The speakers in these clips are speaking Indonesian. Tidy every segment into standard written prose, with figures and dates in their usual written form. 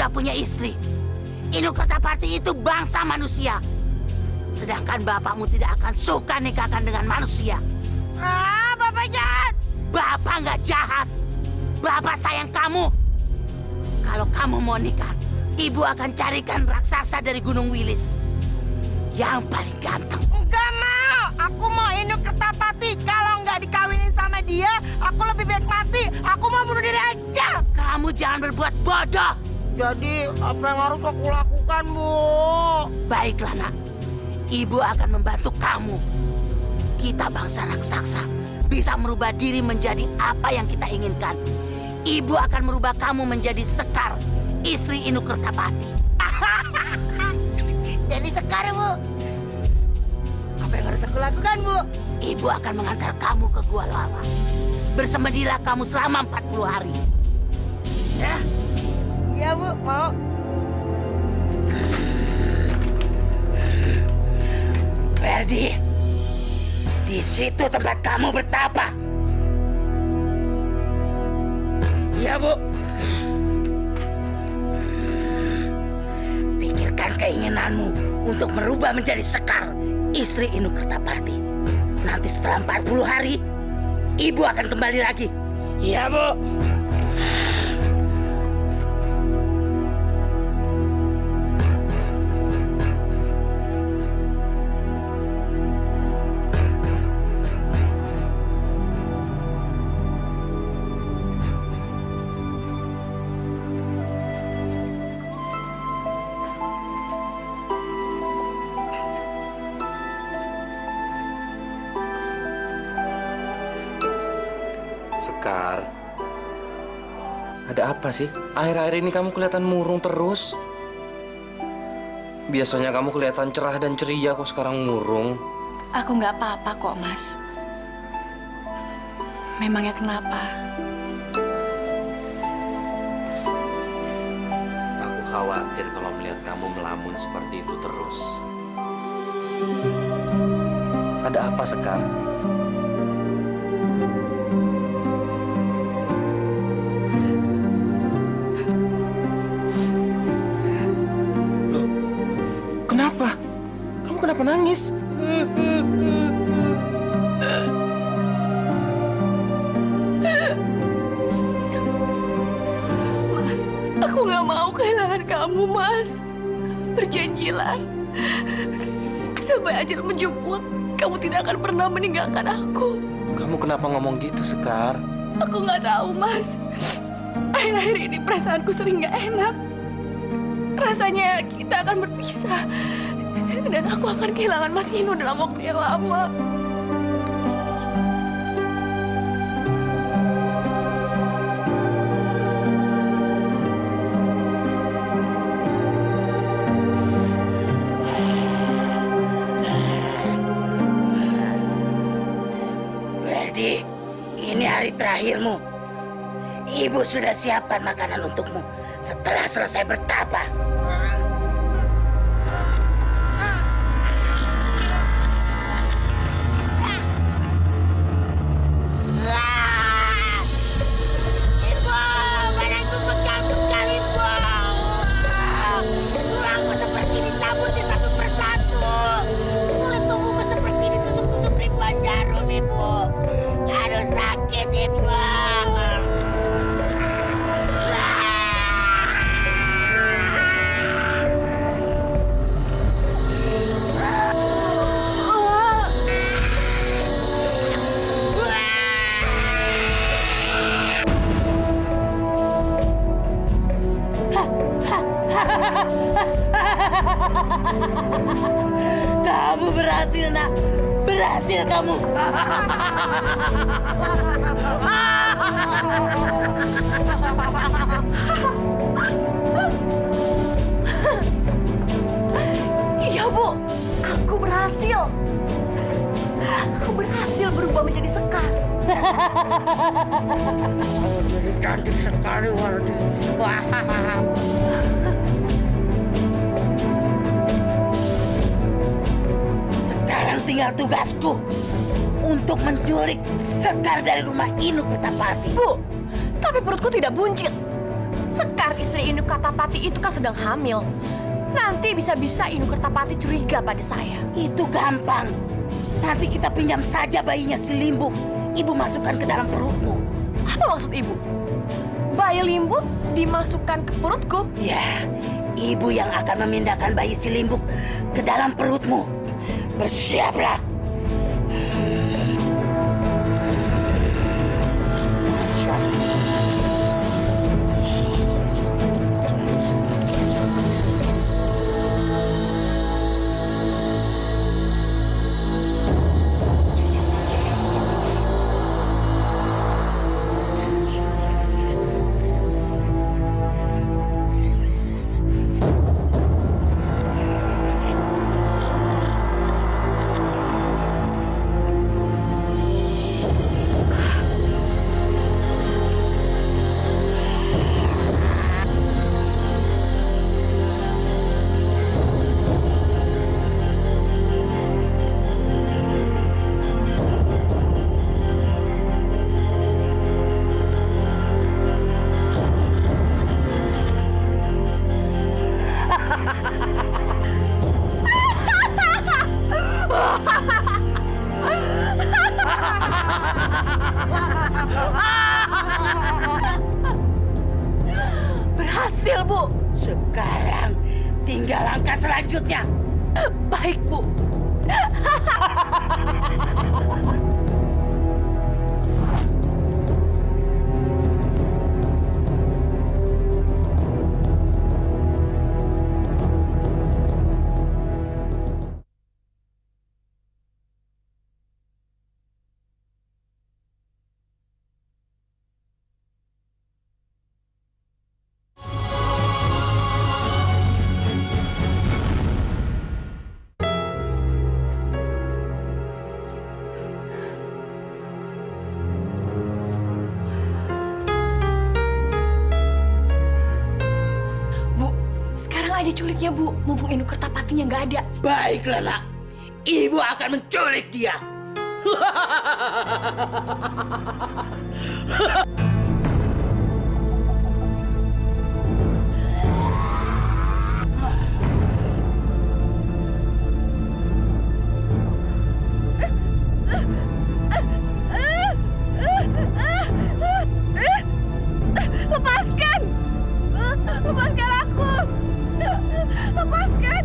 sudah punya istri. Inu Kertapati itu bangsa manusia. Sedangkan bapakmu tidak akan suka nikahkan dengan manusia. Bapak jahat. Bapak nggak jahat. Bapak sayang kamu. Kalau kamu mau nikah, ibu akan carikan raksasa dari Gunung Wilis yang paling ganteng. Enggak mau. Aku mau Inu Kertapati. Kalau nggak dikawinin sama dia, aku lebih baik mati. Aku mau bunuh diri aja. Kamu jangan berbuat bodoh. Jadi apa yang harus aku lakukan, Bu? Baiklah, nak. Ibu akan membantu kamu. Kita bangsa raksasa bisa merubah diri menjadi apa yang kita inginkan. Ibu akan merubah kamu menjadi Sekar, istri Inu Kertapati. Jadi Sekar, Bu. Apa yang harus aku lakukan, Bu? Ibu akan mengantar kamu ke Gua Lawa. Bersemedilah kamu selama 40 hari. Ya? Iya, Bu. Mau. Ferdi, di situ tempat kamu bertapa. Iya, Bu. Pikirkan keinginanmu untuk merubah menjadi Sekar, istri Inu Kertapati. Nanti setelah 40 hari, Ibu akan kembali lagi. Iya, Bu. Sekar, ada apa sih? Akhir-akhir ini kamu kelihatan murung terus. Biasanya kamu kelihatan cerah dan ceria, kok sekarang murung. Aku nggak apa-apa kok, Mas. Memangnya kenapa? Aku khawatir kalau melihat kamu melamun seperti itu terus. Ada apa, Sekar? Kenapa? Kamu kenapa nangis? Mas, aku nggak mau kehilangan kamu, Mas. Berjanjilah. Sampai ajal menjemput, kamu tidak akan pernah meninggalkan aku. Kamu kenapa ngomong gitu, Sekar? Aku nggak tahu, Mas. Akhir-akhir ini perasaanku sering nggak enak. Rasanya kita akan berpisah. Dan aku akan kehilangan Mas Inu dalam waktu yang lama. Ferdi, ini hari terakhirmu. Ibu sudah siapkan makanan untukmu setelah selesai bertapa. Kamu berhasil, nak. Berhasil kamu. Iya, Bu. Aku berhasil. Aku berhasil berubah menjadi Sekar. Jadi cantik sekali, Wardi. Sekarang tinggal tugasku untuk menculik Sekar dari rumah Inu Kertapati. Bu, tapi perutku tidak buncit. Sekar istri Inu Kertapati itu kan sedang hamil. Nanti bisa-bisa Inu Kertapati curiga pada saya. Itu gampang. Nanti kita pinjam saja bayinya si Limbuk. Ibu masukkan ke dalam perutmu. Apa maksud ibu? Bayi Limbuk dimasukkan ke perutku? Ya, ibu yang akan memindahkan bayi si Limbuk ke dalam perutmu. Bersiaplah. Berhasil, Bu. Sekarang tinggal langkah selanjutnya. Baik, Bu. Sekarang aja culiknya, Bu. Mumpung Inu Kertapatinya nggak ada. Baiklah, nak. Ibu akan menculik dia. Lepaskan! Lepaskan aku! Lepaskan!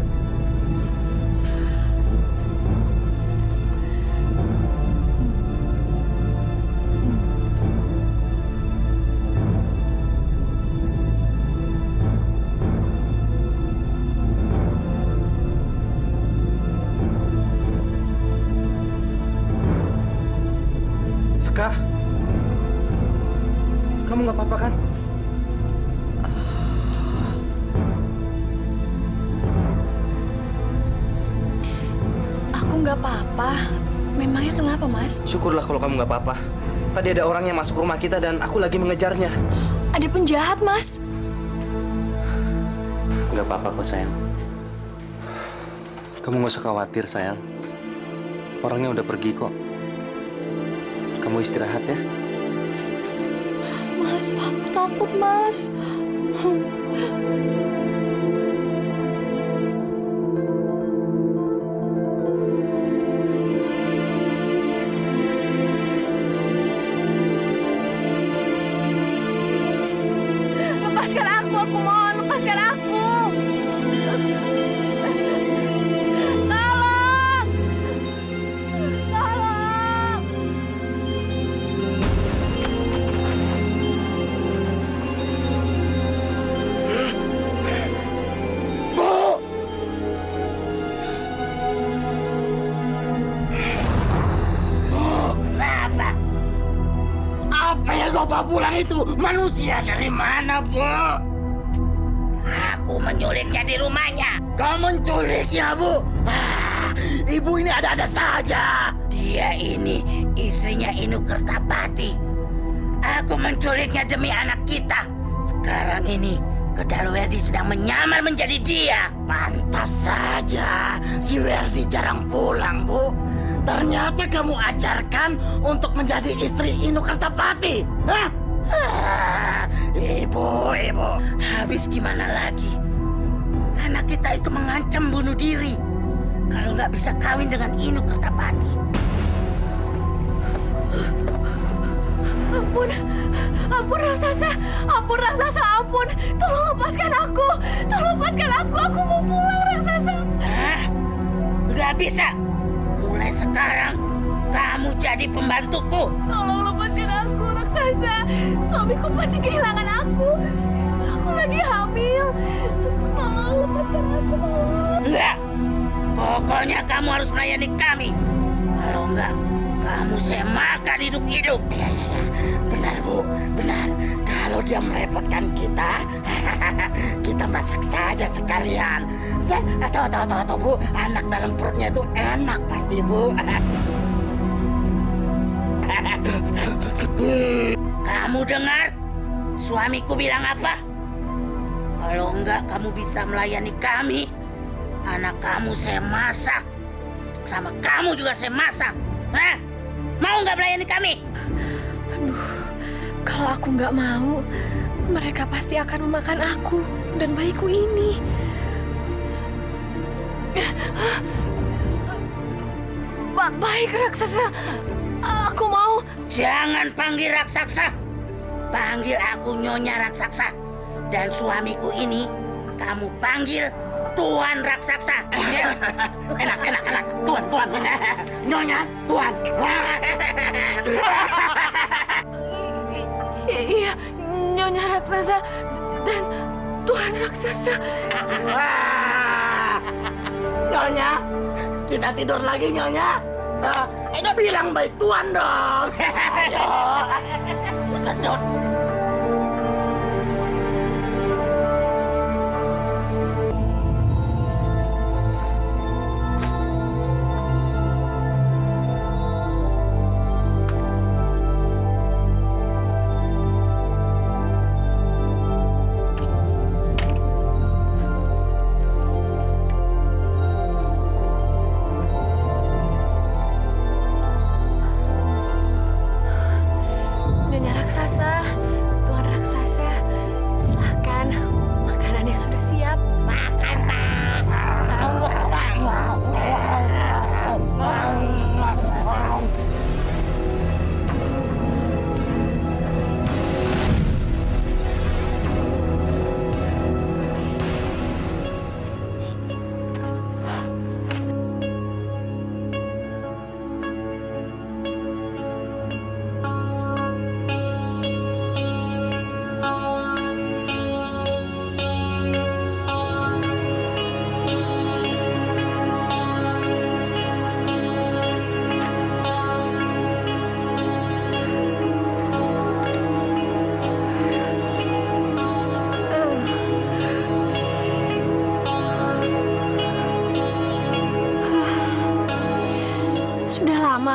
Sekar, kamu nggak apa-apa kan? Aku nggak apa-apa. Memangnya kenapa, Mas? Syukurlah kalau kamu nggak apa-apa. Tadi ada orang yang masuk rumah kita dan aku lagi mengejarnya. Ada penjahat, Mas. Nggak apa-apa kok, sayang. Kamu nggak usah khawatir, sayang. Orangnya udah pergi kok. Kamu istirahat ya. Mas, aku takut, Mas. Lepaskan aku mohon, lepaskan aku. Tolong! Tolong! Kenapa? Apa yang kau bawa pulang itu? Manusia dari mana, Bu? Aku menyuliknya di rumahnya. Kau menculiknya, Bu? Ibu ini ada-ada saja. Dia ini istrinya Inu Kertapati. Aku menculiknya demi anak kita. Sekarang ini Kedal Werdi sedang menyamar menjadi dia. Pantas saja si Werdi jarang pulang, Bu. Ternyata kamu ajarkan untuk menjadi istri Inu Kertapati. Hah? Ibu, habis gimana lagi? Anak kita itu mengancam bunuh diri kalau nggak bisa kawin dengan Inu Kertapati. Ampun raksasa, ampun. Tolong lepaskan aku, aku mau pulang raksasa. Nggak bisa. Mulai sekarang kamu jadi pembantuku. Tolong lepaskan aku raksasa, suamiku pasti kehilangan aku lagi hamil. Tolong lepaskan aku. Enggak, pokoknya kamu harus melayani kami. Kalau enggak, kamu saya makan hidup-hidup. Ya. Benar, Bu. Benar. Kalau dia merepotkan kita, kita masak saja sekalian. Dan atau Bu, anak dalam perutnya itu enak pasti, Bu. Kamu dengar? Suamiku bilang apa? Kalau enggak kamu bisa melayani kami, anak kamu saya masak. Sama kamu juga saya masak. Hah? Mau nggak melayani kami? Aduh, kalau aku nggak mau, mereka pasti akan memakan aku dan bayiku ini. Baik, raksasa. Aku mau. Jangan panggil raksasa. Panggil aku Nyonya Raksasa. Dan suamiku ini kamu panggil Tuan Raksasa. Enak. Tuan. Nyonya, Tuan. Iya, Nyonya Raksasa dan Tuan Raksasa. Nyonya, kita tidur lagi, Nyonya. Ini bilang baik Tuan dong. Ayo. Kedut.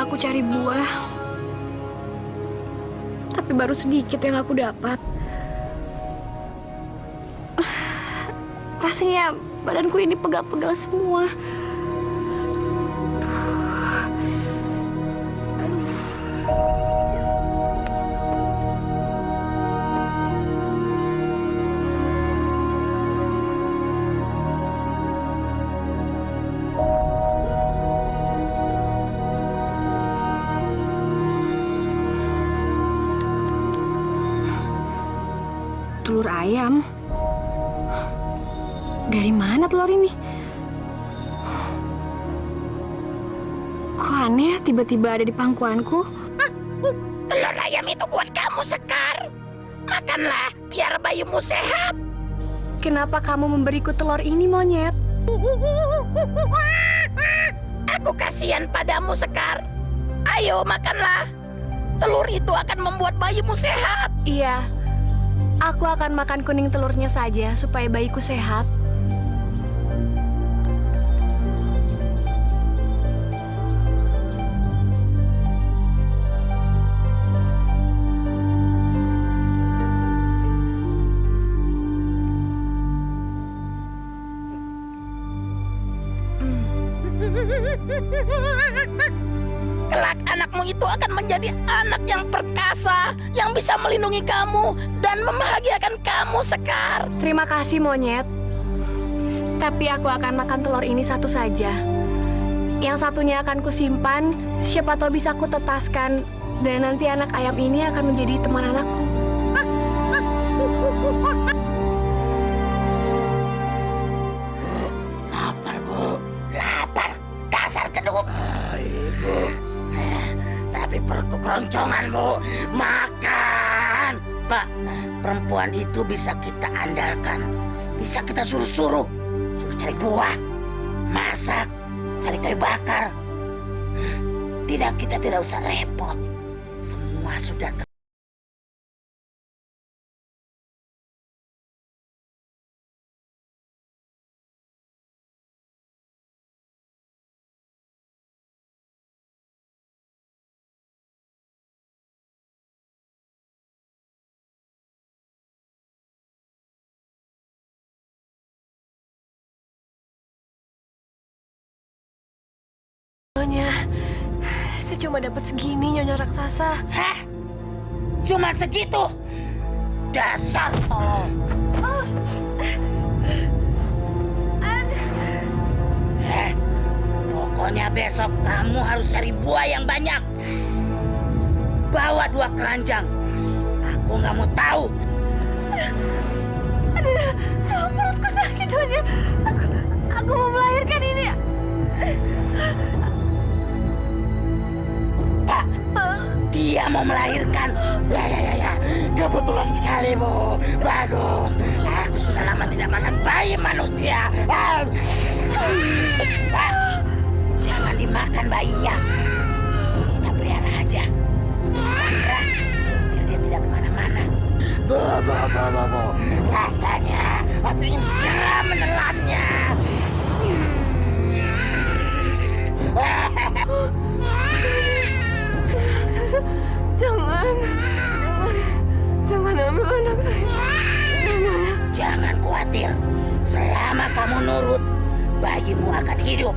Aku cari buah, tapi baru sedikit yang aku dapat. Rasanya badanku ini pegal-pegal semua. Telur ayam? Dari mana telur ini? Kok aneh tiba-tiba ada di pangkuanku? Telur ayam itu buat kamu, Sekar. Makanlah biar bayimu sehat. Kenapa kamu memberiku telur ini, monyet? Aku kasihan padamu, Sekar. Ayo makanlah. Telur itu akan membuat bayimu sehat. Iya. Aku akan makan kuning telurnya saja supaya bayiku sehat. Kelak anakmu itu akan menjadi anak yang perkasa, yang bisa melindungi kamu dan membahagiakan kamu, Sekar. Terima kasih, monyet. Tapi aku akan makan telur ini satu saja. Yang satunya akan kusimpan, siapa tahu bisa ku tetaskan. Dan nanti anak ayam ini akan menjadi teman anakku. Lapar, Bu. Lapar. Dasar keduk. Ibu. Tapi perutku keroncongan, Bu. Makan. Pak, perempuan itu bisa kita andalkan. Bisa kita suruh cari buah, masak, cari kayu bakar. Kita tidak usah repot. Semua sudah Saya cuma dapat segini, Nyonya Raksasa. Hah? Cuma segitu? Dasar tolol. Pokoknya besok kamu harus cari buah yang banyak. Bawa 2 keranjang. Aku nggak mau tahu. Aduh, perutku sakit, Nyonya. Aku mau melahirkan ini. Pak, dia mau melahirkan. Ya. Kebetulan sekali, Bu. Bagus. Aku sudah lama tidak makan bayi manusia. Pak, jangan dimakan bayinya. Kita pelihara aja. Sandra, biar dia tidak kemana-mana. Bu. Rasanya aku ingin segera menelannya. Jangan ambil anak saya. Jangan khawatir. Selama kamu nurut, bayimu akan hidup.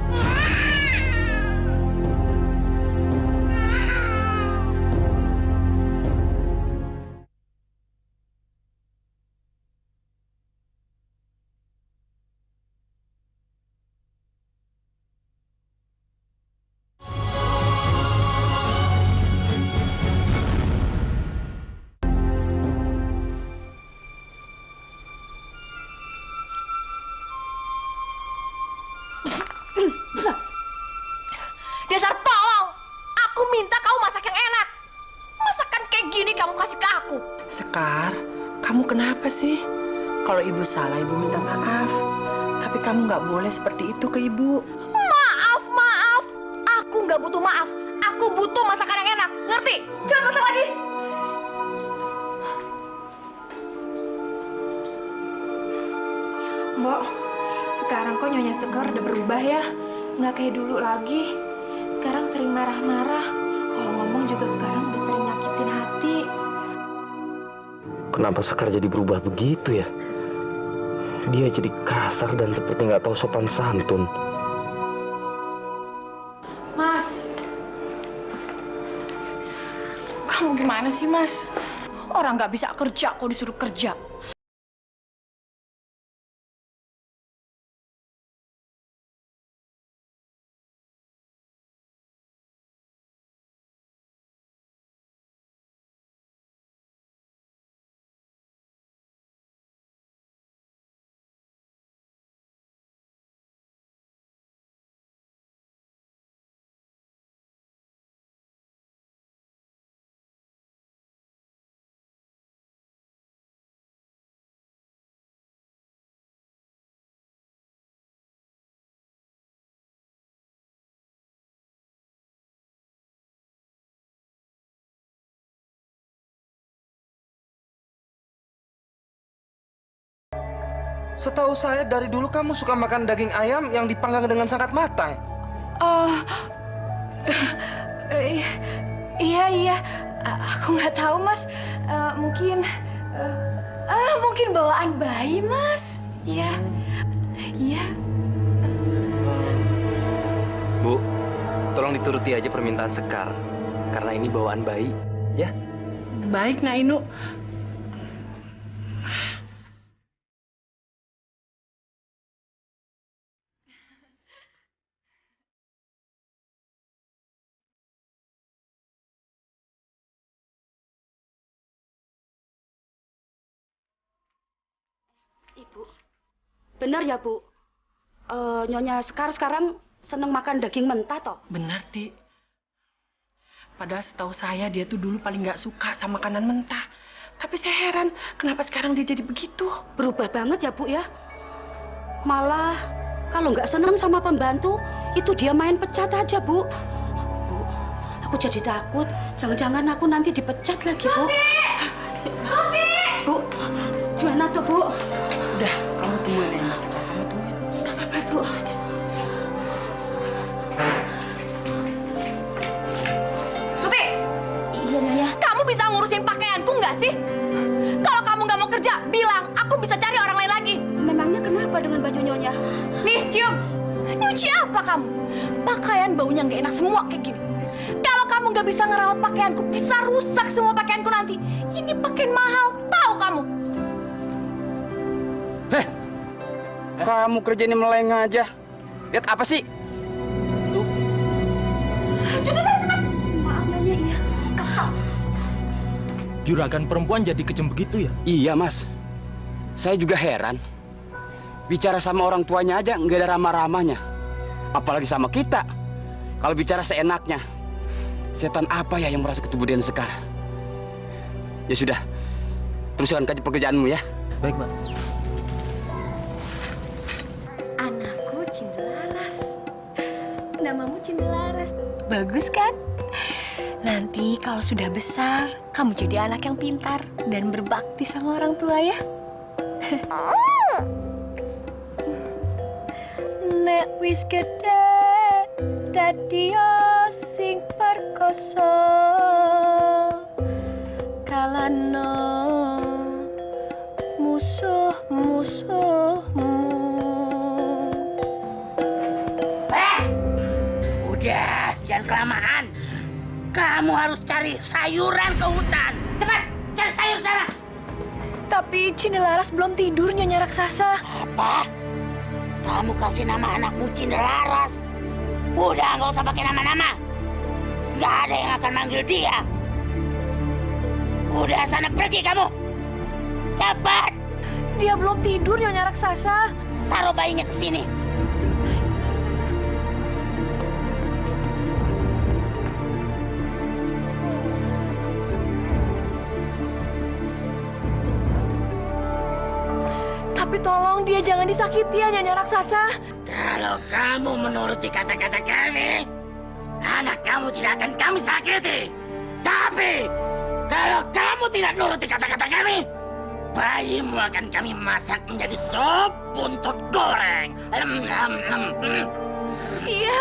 Dasar tolong! Aku minta kamu masak yang enak. Masakan kayak gini kamu kasih ke aku. Sekar, kamu kenapa sih? Kalau ibu salah, ibu minta maaf. Tapi kamu nggak boleh seperti itu ke ibu. Maaf. Aku nggak butuh maaf. Aku butuh masakan yang enak. Ngerti? Jangan masak lagi. Mbok, sekarang kok Nyonya Sekar udah berubah ya? Nggak kayak dulu lagi. Sekarang sering marah-marah. Kalau ngomong juga sekarang udah sering nyakitin hati. Kenapa Sekar jadi berubah begitu ya? Dia jadi kasar dan seperti nggak tahu sopan santun. Mas, Kamu gimana sih, Mas? Orang nggak bisa kerja kok disuruh kerja. Setahu saya dari dulu kamu suka makan daging ayam yang dipanggang dengan sangat matang. oh, iya. Aku nggak tahu, Mas. Mungkin bawaan bayi, Mas. Iya. Bu, tolong diterima. turuti aja permintaan Sekar. Karena ini bawaan bayi, ya? Baik, Nak Inu. Ibu, benar ya Bu? Nyonya sekarang seneng makan daging mentah toh? Benar, Ti. Padahal setahu saya dia tuh dulu paling nggak suka sama makanan mentah. Tapi saya heran, kenapa sekarang dia jadi begitu? Berubah banget ya Bu ya? Malah kalau nggak seneng sama pembantu, itu dia main pecat aja Bu. Bu, aku jadi takut. Jangan-jangan aku nanti dipecat lagi Bu. Sofi! Bu, gimana tuh Bu? Udah, kamu tungguin aja Sekar. Kamu tungguin. Bu. Suti! Iya, Nyonya. Kamu bisa ngurusin pakaianku nggak sih? Kalau kamu nggak mau kerja, bilang. Aku bisa cari orang lain lagi. Memangnya kenapa dengan baju Nyonya? Nih, cium. Nyuci apa kamu? Pakaian baunya nggak enak semua kayak gini. Kalau kamu nggak bisa ngerawat pakaianku, bisa rusak semua pakaianku nanti. Ini pakaian mahal, tahu kamu? Kamu kerjanya meleng aja. Lihat apa sih? Tuh. Cuci sana cepat. Maaf Nyonya, iya. Kesel. Juragan perempuan jadi kejam begitu ya? Iya, Mas. Saya juga heran. Bicara sama orang tuanya aja nggak ada ramah-ramahnya. Apalagi sama kita. Kalau bicara seenaknya. Setan apa ya yang merasa ke tubuh Den Sekar? Ya sudah. Teruskan kaji pekerjaanmu ya. Baik, Mbak. Anakku Cindelaras. Namamu Cindelaras. Bagus kan? Nanti kalau sudah besar, kamu jadi anak yang pintar dan berbakti sama orang tua ya. Nek wis gede, dadi sing perkoso, kalano musuh-musuhmu. Udah, jangan kelamaan. Kamu harus cari sayuran ke hutan. Cepat, cari sayur sana. Tapi Cindelaras belum tidur, Nyonya Raksasa. Apa? Kamu kasih nama anakmu Cindelaras. Udah, nggak usah pakai nama-nama. Nggak ada yang akan manggil dia. Udah, sana pergi kamu. Cepat. Dia belum tidur, Nyonya Raksasa. Taruh bayinya ke sini. Tapi tolong dia jangan disakiti ya, Nyonya Raksasa. Kalau kamu menuruti kata-kata kami, anak kamu tidak akan kami sakiti. Tapi, kalau kamu tidak nuruti kata-kata kami, bayimu akan kami masak menjadi sop buntut goreng. Iya,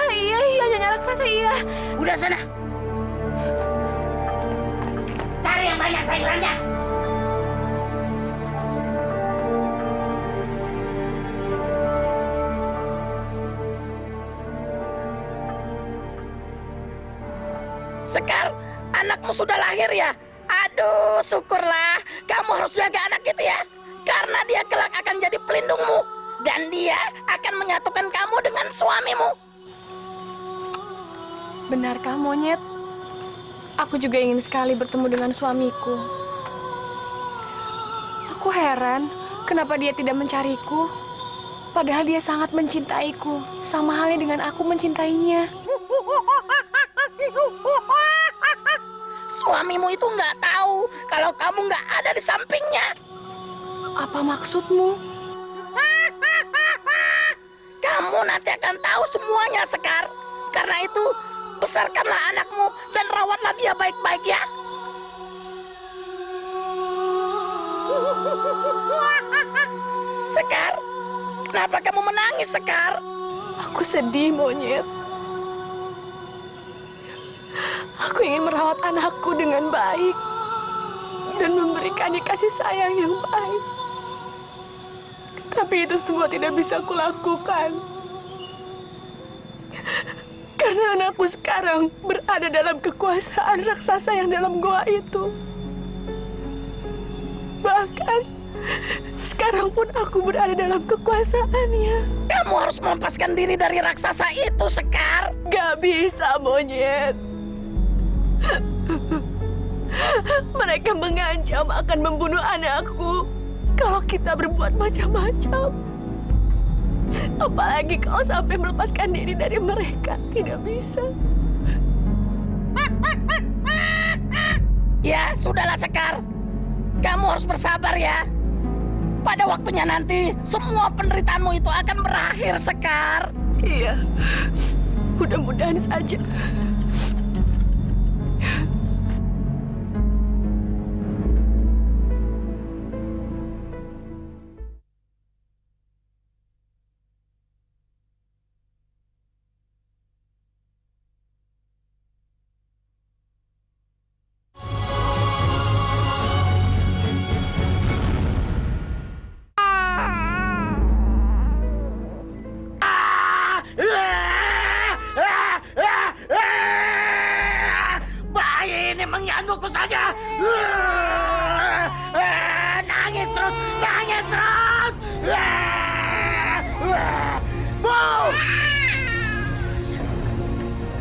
Nyonya Raksasa, iya. Udah sana. Cari yang banyak sayurannya. Sekar, anakmu sudah lahir ya? Aduh, syukurlah. Kamu harus jaga anak itu ya. Karena dia kelak akan jadi pelindungmu. Dan dia akan menyatukan kamu dengan suamimu. Benarkah, Monyet? Aku juga ingin sekali bertemu dengan suamiku. Aku heran, kenapa dia tidak mencariku. Padahal dia sangat mencintaiku. Sama halnya dengan aku mencintainya. Suamimu itu nggak tahu kalau kamu nggak ada di sampingnya. Apa maksudmu? Kamu nanti akan tahu semuanya, Sekar. Karena itu, besarkanlah anakmu dan rawatlah dia baik-baik ya. Sekar, kenapa kamu menangis, Sekar? Aku sedih, Monyet. Aku ingin merawat anakku dengan baik dan memberikannya kasih sayang yang baik. Tapi itu semua tidak bisa kulakukan. Karena anakku sekarang berada dalam kekuasaan raksasa yang dalam goa itu. Bahkan sekarang pun aku berada dalam kekuasaannya. Kamu harus melepaskan diri dari raksasa itu, Sekar. Gak bisa, monyet. Mereka mengancam akan membunuh anakku kalau kita berbuat macam-macam. Apalagi kalau sampai melepaskan diri dari mereka, tidak bisa. Ya, sudahlah Sekar. Kamu harus bersabar ya. Pada waktunya nanti, semua penderitaanmu itu akan berakhir, Sekar. Iya, mudah-mudahan saja. Bayi ini menggangguku saja. Nangis terus, nangis terus. Bu!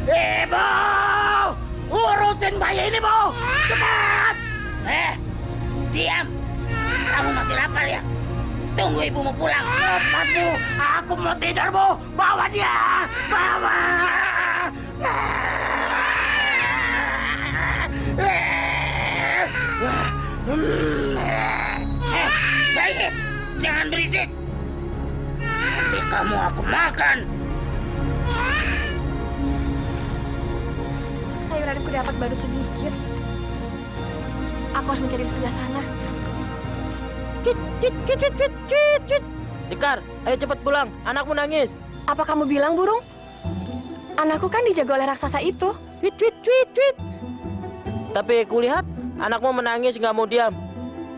Ibu! Urusin bayi ini, Bu! Cepat! Diam! Kamu masih lapar ya? Tunggu ibumu pulang. Cepat, Bu! Aku mau tidur, Bu! Bawa dia! Bawa! Bayi! Jangan berisik! Nanti kamu aku makan! Sayuranku dapat baru sedikit. Aku harus mencari di sebelah sana. Sekar, ayo cepat pulang. Anakmu nangis. Apa kamu bilang, burung? Anakku kan dijaga oleh raksasa itu. Tapi kulihat anakmu menangis nggak mau diam.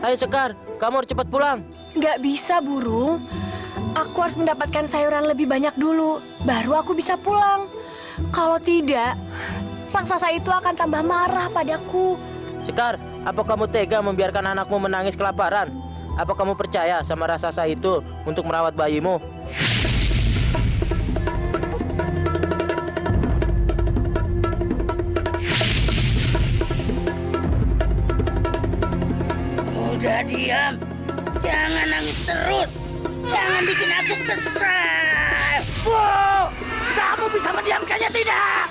Ayo Sekar, kamu harus cepat pulang. Nggak bisa, burung. Aku harus mendapatkan sayuran lebih banyak dulu, baru aku bisa pulang. Kalau tidak, raksasa itu akan tambah marah padaku. Sekar, apa kamu tega membiarkan anakmu menangis kelaparan? Apa kamu percaya sama raksasa itu untuk merawat bayimu? Udah diam. Jangan nangis terus. Jangan bikin aku kesal. Bu! Kamu bisa mendiamkannya tidak?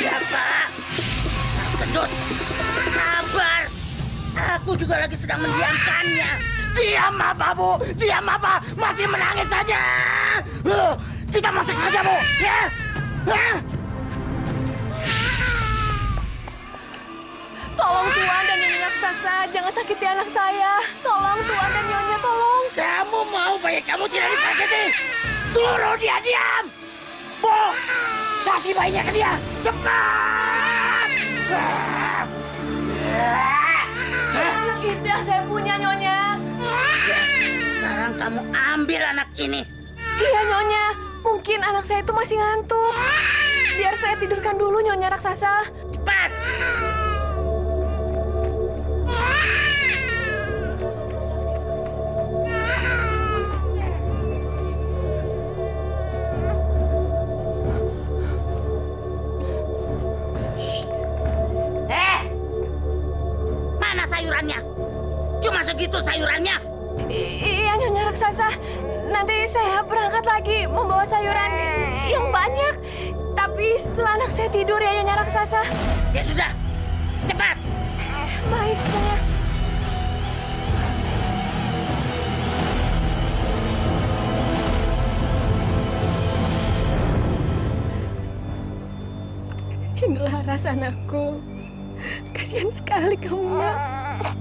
Ya, Pak. Gendut. Sabar. Aku juga lagi sedang mendiamkannya. Diam apa, Bu? Diam apa? Masih menangis saja. Kita masak saja, Bu. Ya? Tolong Tuan dan Nyonya raksasa, jangan sakiti anak saya. Tolong Tuan dan Nyonya, tolong. Kamu mau bayi kamu tidak disakiti? Suruh dia diam. Bu, kasih bayinya ke dia. Cepat. Anak itu yang saya punya, Nyonya. Ya, sekarang kamu ambil anak ini. Iya, Nyonya. Mungkin anak saya itu masih ngantuk. Biar saya tidurkan dulu, Nyonya raksasa. Cepat. Mana sayurannya? Cuma segitu sayurannya. Iya, Nyonya raksasa. Nanti saya berangkat lagi membawa sayuran yang banyak. Tapi setelah anak saya tidur ya, Nyonya raksasa. Ya sudah, cepat. Baik, Nyonya. Cendelaras anakku. Kasihan sekali kamu, Nak.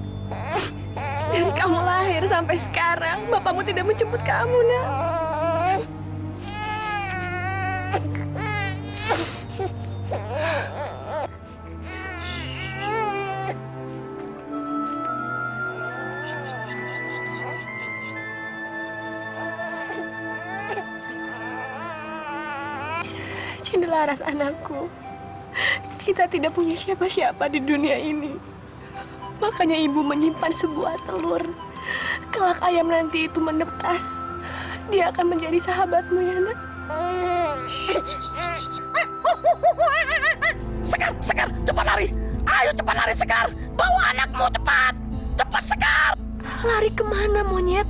Dari kamu lahir sampai sekarang, bapakmu tidak menjemput kamu, Nak. Cendelaras anakku, kita tidak punya siapa-siapa di dunia ini. Makanya ibu menyimpan sebuah telur. Kelak ayam nanti itu menetas, dia akan menjadi sahabatmu ya nak. Sekar, cepat lari. Ayo cepat lari Sekar. Bawa anakmu cepat. Cepat Sekar. Lari kemana monyet?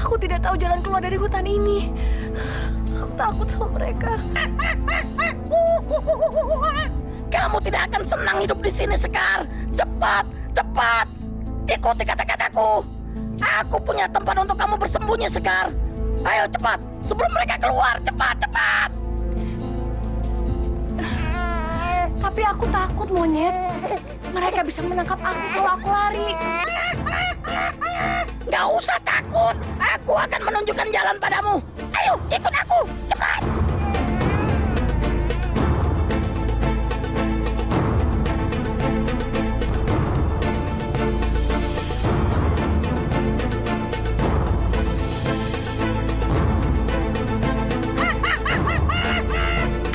Aku tidak tahu jalan keluar dari hutan ini. Aku takut sama mereka. Kamu tidak akan senang hidup di sini Sekar. Cepat. Ikuti kata-kataku. Aku punya tempat untuk kamu bersembunyi Sekar. Ayo cepat, sebelum mereka keluar. Cepat. Tapi aku takut monyet. Mereka bisa menangkap aku kalau aku lari. Gak usah takut. Aku akan menunjukkan jalan padamu. Ayo, ikut aku. Cepat.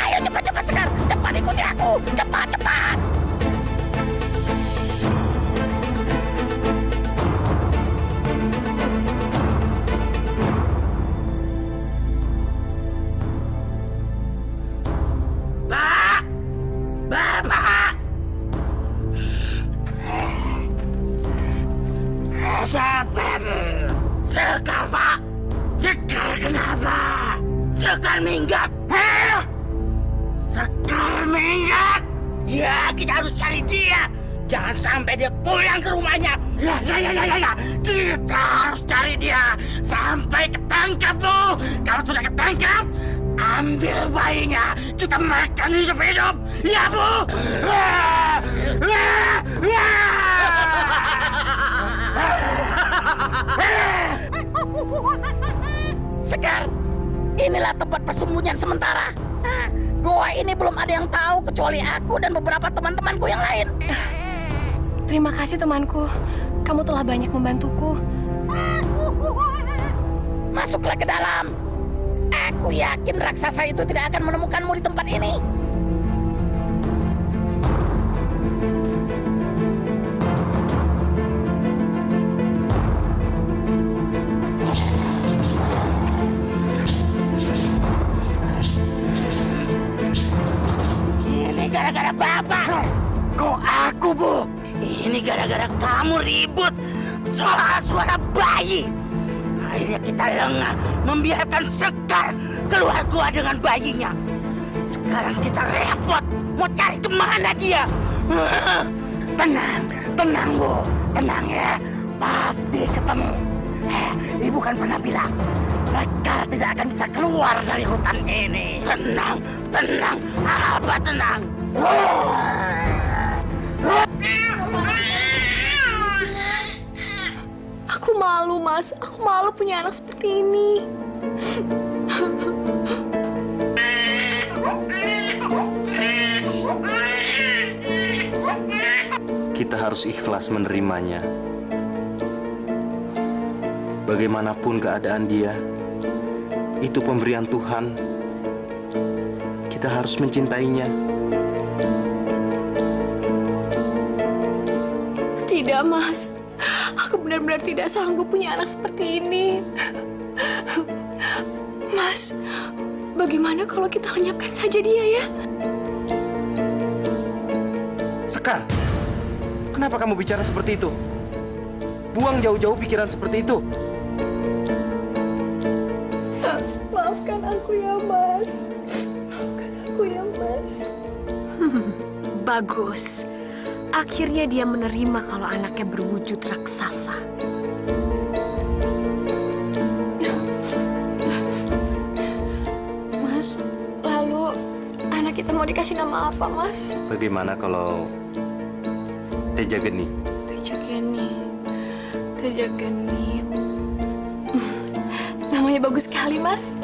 Ayo cepat Sekar. Cepat ikuti aku. Cepat. Bapak! Sekar, Pak! Sekar kenapa? Sekar minggat! Sekar minggat! Ya, kita harus cari dia! Jangan sampai dia pulang ke rumahnya! Ya. Kita harus cari dia! Sampai ketangkap, Bu! Kalau sudah ketangkap, ambil bayinya! Kita makan hidup-hidup! Ya, Bu! Sekar, inilah tempat persembunyian sementara. Goa ini belum ada yang tahu kecuali aku dan beberapa teman-temanku yang lain. Terima kasih temanku. Kamu telah banyak membantuku. Masuklah ke dalam. Aku yakin raksasa itu tidak akan menemukanmu di tempat ini. Ini gara-gara Bapak. Kok aku, Bu? Ini gara-gara kamu ribut soal suara bayi. Akhirnya kita lengah membiarkan Sekar keluar gua dengan bayinya. Sekarang kita repot mau cari kemana dia. Tenang Bu, tenang ya. Pasti ketemu. Ibu kan pernah bilang Sekar tidak akan bisa keluar dari hutan ini. Tenang, apa tenang? Aku malu, Mas. Aku malu punya anak seperti ini. Kita harus ikhlas menerimanya. Bagaimanapun keadaan dia, itu pemberian Tuhan. Kita harus mencintainya. Tidak, Mas. Aku benar-benar tidak sanggup punya anak seperti ini. Mas, bagaimana kalau kita lenyapkan saja dia ya? Sekar, kenapa kamu bicara seperti itu? Buang jauh-jauh pikiran seperti itu. Maafkan aku ya, Mas. Maafkan aku ya, Mas. Bagus. Akhirnya dia menerima kalau anaknya berwujud raksasa. Mas, lalu anak kita mau dikasih nama apa, Mas? Bagaimana kalau Tejageni? Tejageni. Namanya bagus sekali, Mas.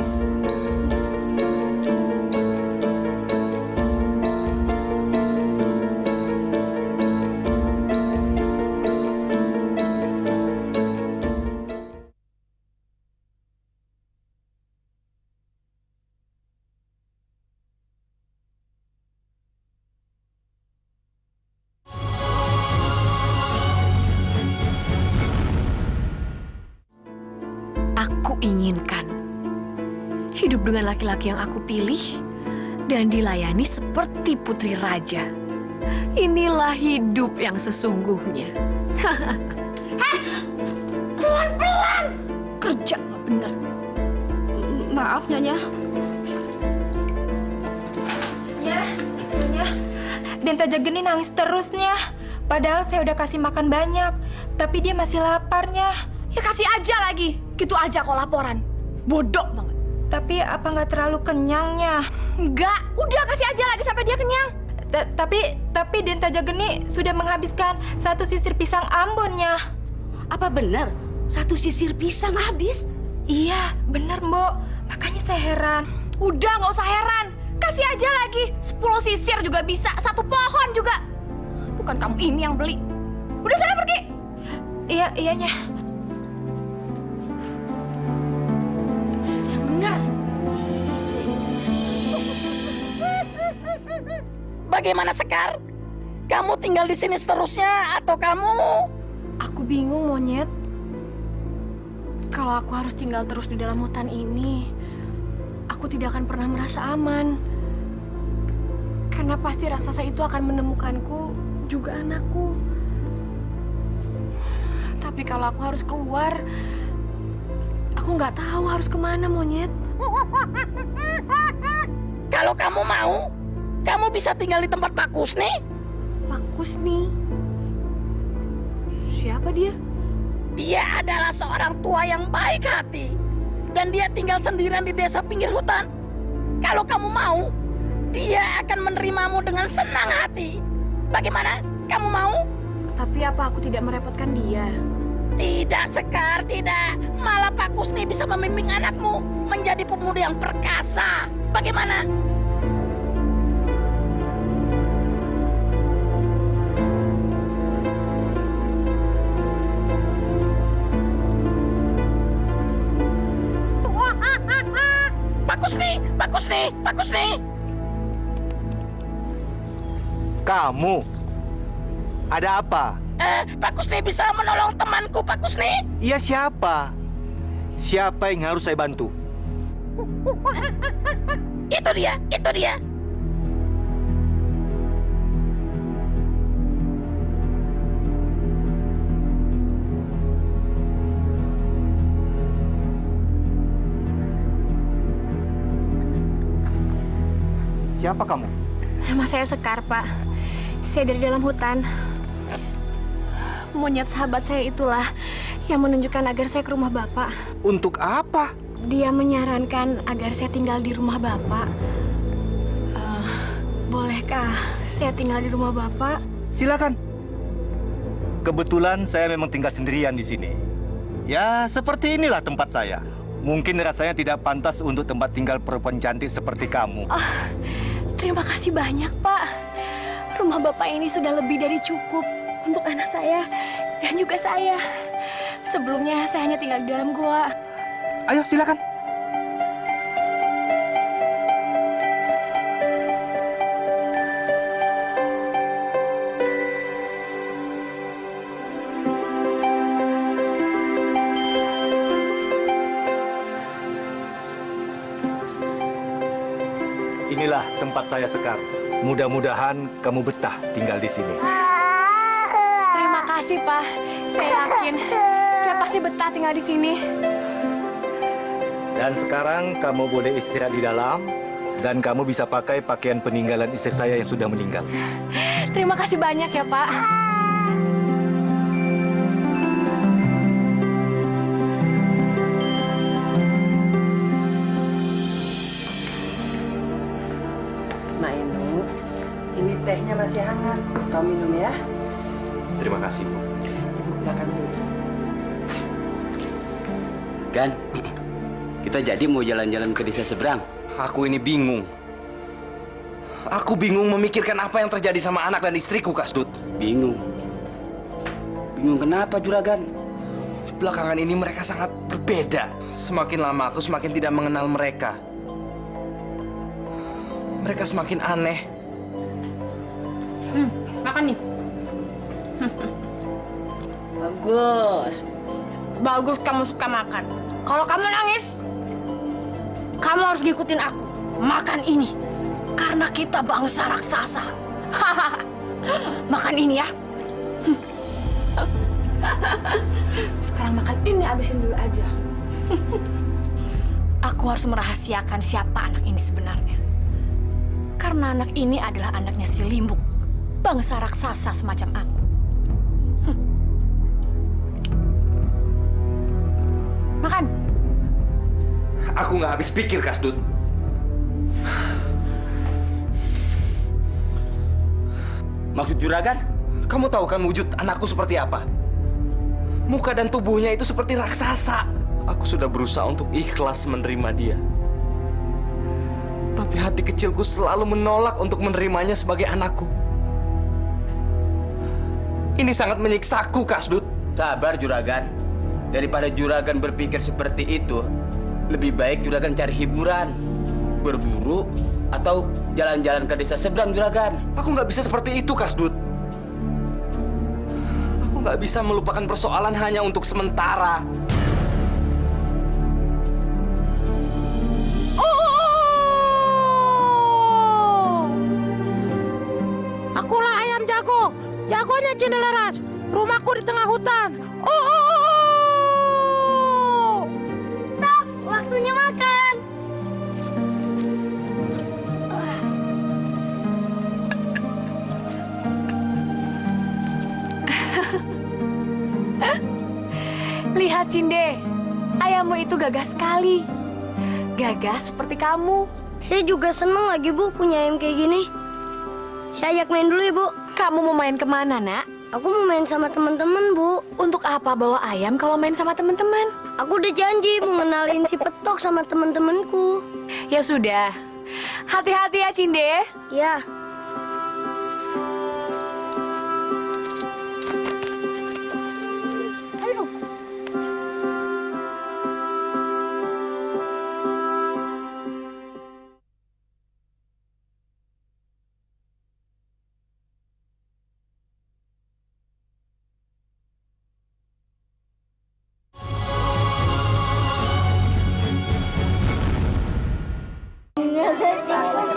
aku inginkan. Hidup dengan laki-laki yang aku pilih dan dilayani seperti putri raja. Inilah hidup yang sesungguhnya. Pelan-pelan. Kerja nggak bener. Maaf, Nyonya. Nyonya, Denta Jageni nangis terusnya. Padahal saya udah kasih makan banyak, tapi dia masih laparnya. Ya kasih aja lagi. Gitu aja kok laporan. Bodoh banget. Tapi apa nggak terlalu kenyangnya? Enggak, udah kasih aja lagi sampai dia kenyang. Tapi Denta Jageni sudah menghabiskan 1 sisir pisang Ambonnya. Apa benar 1 sisir pisang habis? Iya, benar, Mbok. Makanya saya heran. Udah, nggak usah heran. Kasih aja lagi. 10 sisir juga bisa. 1 pohon juga. Bukan kamu ini yang beli. Udah, sana pergi. Iyanya. Yang benar. Bagaimana Sekar? Kamu tinggal di sini seterusnya atau kamu? Aku bingung, Monyet. Kalau aku harus tinggal terus di dalam hutan ini, aku tidak akan pernah merasa aman. Karena pasti raksasa itu akan menemukanku, juga anakku. Tapi kalau aku harus keluar, aku nggak tahu harus kemana, Monyet. Kalau kamu mau, kamu bisa tinggal di tempat Pak Kusni. Pak Kusni? Siapa dia? Dia adalah seorang tua yang baik hati. Dan dia tinggal sendirian di desa pinggir hutan. Kalau kamu mau, dia akan menerimamu dengan senang hati. Bagaimana? Kamu mau? Tapi apa aku tidak merepotkan dia? Tidak, Sekar, tidak. Malah Pak Kusni bisa membimbing anakmu menjadi pemuda yang perkasa. Bagaimana? Pak Kusni. Kamu? Ada apa? Pak Kusni bisa menolong temanku, Pak Kusni? Iya, siapa? Siapa yang harus saya bantu? Itu dia. Siapa kamu? Nama saya Sekar, Pak. Saya dari dalam hutan. Monyet sahabat saya itulah yang menunjukkan agar saya ke rumah Bapak. Untuk apa? Dia menyarankan agar saya tinggal di rumah Bapak. Bolehkah saya tinggal di rumah Bapak? Silakan. Kebetulan saya memang tinggal sendirian di sini. Ya, seperti inilah tempat saya. Mungkin rasanya tidak pantas untuk tempat tinggal perempuan cantik seperti kamu. Terima kasih banyak, Pak. Rumah Bapak ini sudah lebih dari cukup untuk anak saya dan juga saya. Sebelumnya saya hanya tinggal di dalam gua. Ayo, silakan. Inilah tempat saya sekarang. Mudah-mudahan kamu betah tinggal di sini. Terima kasih, Pak. Saya yakin saya pasti betah tinggal di sini. Dan sekarang kamu boleh istirahat di dalam dan kamu bisa pakai pakaian peninggalan istri saya yang sudah meninggal. Terima kasih banyak ya, Pak. Nainu, ini tehnya masih hangat. Kamu minum ya. Terima kasih, Bu. Ibu belakang dulu. Gan, kita jadi mau jalan-jalan ke desa seberang. Aku ini bingung. Aku bingung memikirkan apa yang terjadi sama anak dan istriku, Kasdut. Bingung. Bingung kenapa, Juragan? Belakangan ini mereka sangat berbeda. Semakin lama aku semakin tidak mengenal mereka. Mereka semakin aneh. Makan nih. Bagus. Bagus kamu suka makan. Kalau kamu nangis, kamu harus ngikutin aku. Makan ini. Karena kita bangsa raksasa. Makan ini ya. Sekarang makan ini, habisin dulu aja. Aku harus merahasiakan siapa anak ini sebenarnya. Karena anak ini adalah anaknya si Limbuk, bangsa raksasa semacam aku. Makan. Aku nggak habis pikir, Kasdut. Maksud juragan? Kamu tahu kan wujud anakku seperti apa? Muka dan tubuhnya itu seperti raksasa. Aku sudah berusaha untuk ikhlas menerima dia. Tapi hati kecilku selalu menolak untuk menerimanya sebagai anakku. Ini sangat menyiksaku, Kasdut. Sabar, juragan. Daripada juragan berpikir seperti itu, lebih baik juragan cari hiburan. Berburu atau jalan-jalan ke desa seberang, juragan. Aku nggak bisa seperti itu, Kasdut. Aku nggak bisa melupakan persoalan hanya untuk sementara. Akulah ayam jago. Jagonya Cindelaras. Rumahku di tengah hutan. Stop, waktunya makan. Lihat, Cinde. Ayammu itu gagah sekali. Gagah seperti kamu. Saya juga seneng lagi, Bu, punya ayam kayak gini. Saya ajak main dulu, Ibu. Kamu mau main kemana, Nak? Aku mau main sama teman-teman, Bu. Untuk apa bawa ayam kalau main sama teman-teman? Aku udah janji mau ngenalin si Petok sama teman-temanku. Ya sudah. Hati-hati ya, Cinde. Ya.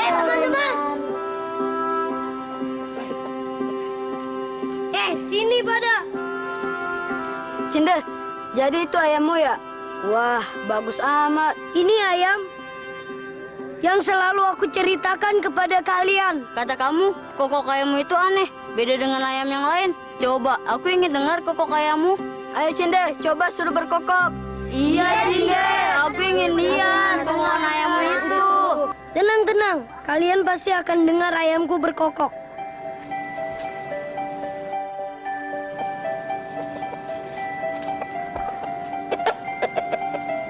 Teman-teman. Sini pada. Cinde, jadi itu ayammu ya? Wah, bagus amat. Ini ayam yang selalu aku ceritakan kepada kalian. Kata kamu, kokok ayammu itu aneh, beda dengan ayam yang lain. Coba, aku ingin dengar kokok ayammu. Ayo Cinde, coba suruh berkokok. Iya Cinde, aku ingin lihat kokokan ayammu itu. Tenang, kalian pasti akan dengar ayamku berkokok.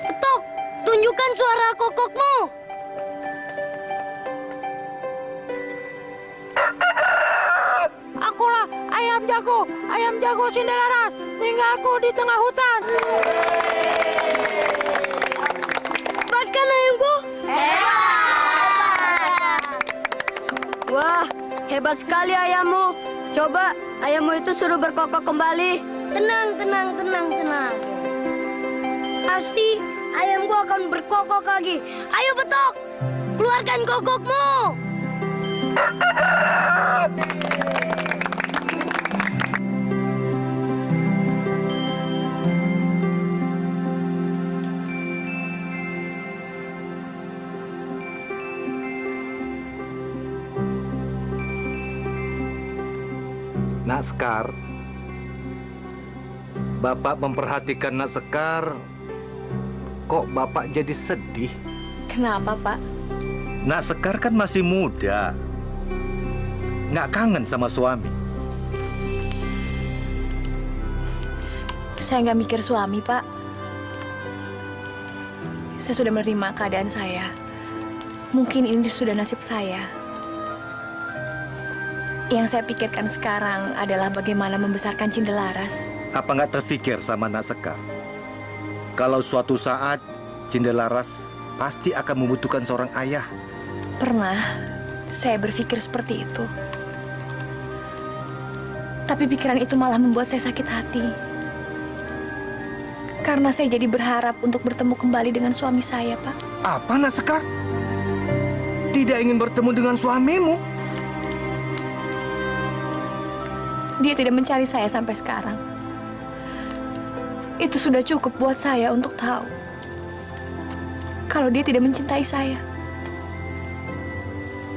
Petok, tunjukkan suara kokokmu. Akulah ayam jago Cindelaras. Tinggalku di tengah hutan. Hebat kan ayamku? Wah, hebat sekali ayammu. Coba ayammu itu suruh berkokok kembali. Tenang. Pasti ayamku akan berkokok lagi. Ayo Petok, keluarkan kokokmu. Nak Sekar, Bapak memperhatikan Nak Sekar, kok Bapak jadi sedih? Kenapa, Pak? Nak Sekar kan masih muda, nggak kangen sama suami. Saya nggak mikir suami, Pak. Saya sudah menerima keadaan saya. Mungkin ini sudah nasib saya. Yang saya pikirkan sekarang adalah bagaimana membesarkan Cindelaras. Apa nggak terfikir sama Nak Sekar? Kalau suatu saat Cindelaras pasti akan membutuhkan seorang ayah. Pernah saya berpikir seperti itu. Tapi pikiran itu malah membuat saya sakit hati. Karena saya jadi berharap untuk bertemu kembali dengan suami saya, Pak. Apa, Nak Sekar? Tidak ingin bertemu dengan suamimu? Dia tidak mencari saya sampai sekarang. Itu sudah cukup buat saya untuk tahu kalau dia tidak mencintai saya.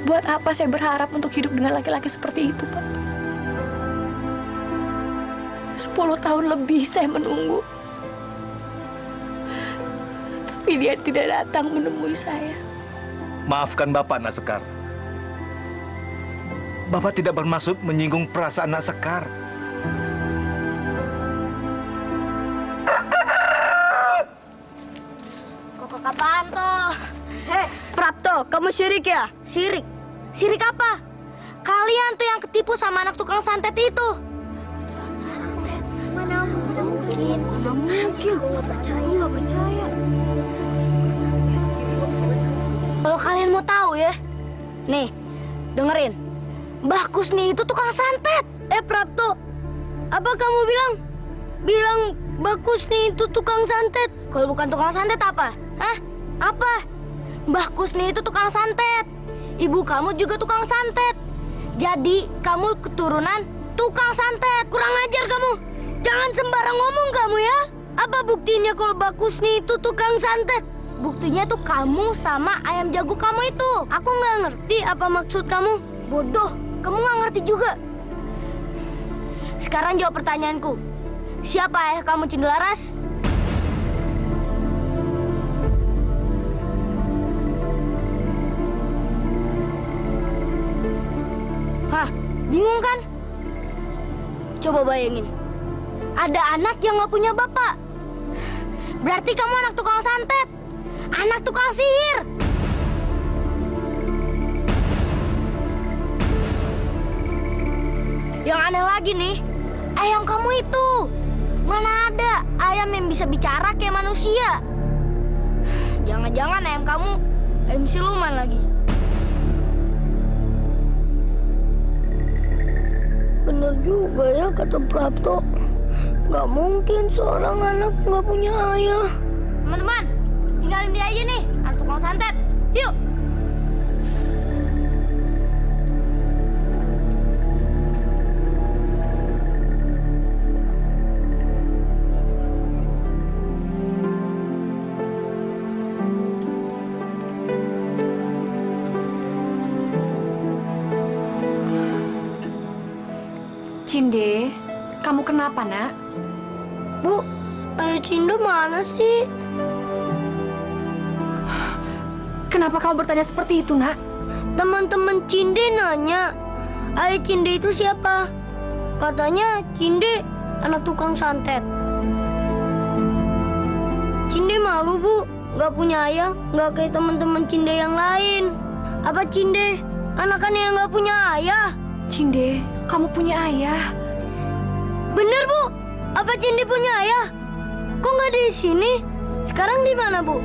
Buat apa saya berharap untuk hidup dengan laki-laki seperti itu, Pak? 10 tahun lebih saya menunggu. Tapi dia tidak datang menemui saya. Maafkan Bapak, Nak Sekar. Bapak tidak bermaksud menyinggung perasaan Nak Sekar. Kok apaan toh? Hei, Prapto, kamu sirik ya? Sirik? Sirik apa? Kalian tuh yang ketipu sama anak tukang santet itu. Santet? Mana mungkin? Mana mungkin? Nggak percaya. Kalau kalian mau tahu ya, nih, dengerin. Mbah Kusni itu tukang santet. Prapto, apa kamu bilang Mbah Kusni itu tukang santet? Kalau bukan tukang santet apa? Hah? Apa? Mbah Kusni itu tukang santet. Ibu kamu juga tukang santet. Jadi kamu keturunan tukang santet. Kurang ajar kamu. Jangan sembarang ngomong kamu ya. Apa buktinya kalau Mbah Kusni itu tukang santet? Buktinya tuh kamu sama ayam jago kamu itu. Aku nggak ngerti apa maksud kamu. Bodoh. Kamu nggak ngerti juga. Sekarang jawab pertanyaanku. Siapa ayah kamu, Cindelaras? Hah, bingung kan? Coba bayangin. Ada anak yang nggak punya bapak. Berarti kamu anak tukang santet. Anak tukang sihir. Yang aneh lagi nih, ayam kamu itu. Mana ada ayam yang bisa bicara kayak manusia? Jangan-jangan ayam kamu ayam siluman lagi. Bener juga ya kata Prapto. Gak mungkin seorang anak gak punya ayah. Teman-teman, tinggalin dia aja nih, anak tukang santet. Yuk. Cinde, kamu kenapa, Nak? Bu, ayah Cinde mana sih? Kenapa kamu bertanya seperti itu, Nak? Teman-teman Cinde nanya, ayah Cinde itu siapa? Katanya Cinde anak tukang santet. Cinde malu, Bu. Gak punya ayah, gak kayak teman-teman Cinde yang lain. Apa Cinde anakannya yang gak punya ayah? Cinde, kamu punya ayah. Bener, Bu. Apa Cinde punya ayah? Kok nggak di sini? Sekarang di mana, Bu?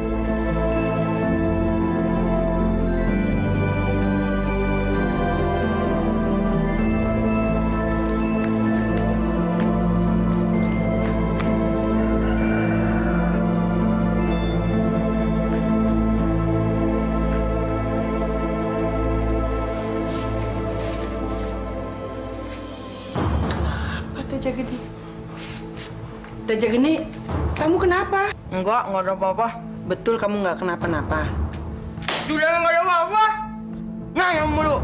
Teja Geni, kamu kenapa? Enggak ada apa-apa. Betul kamu nggak kenapa-napa. Sudah nggak ada apa-apa. Nanya mulu.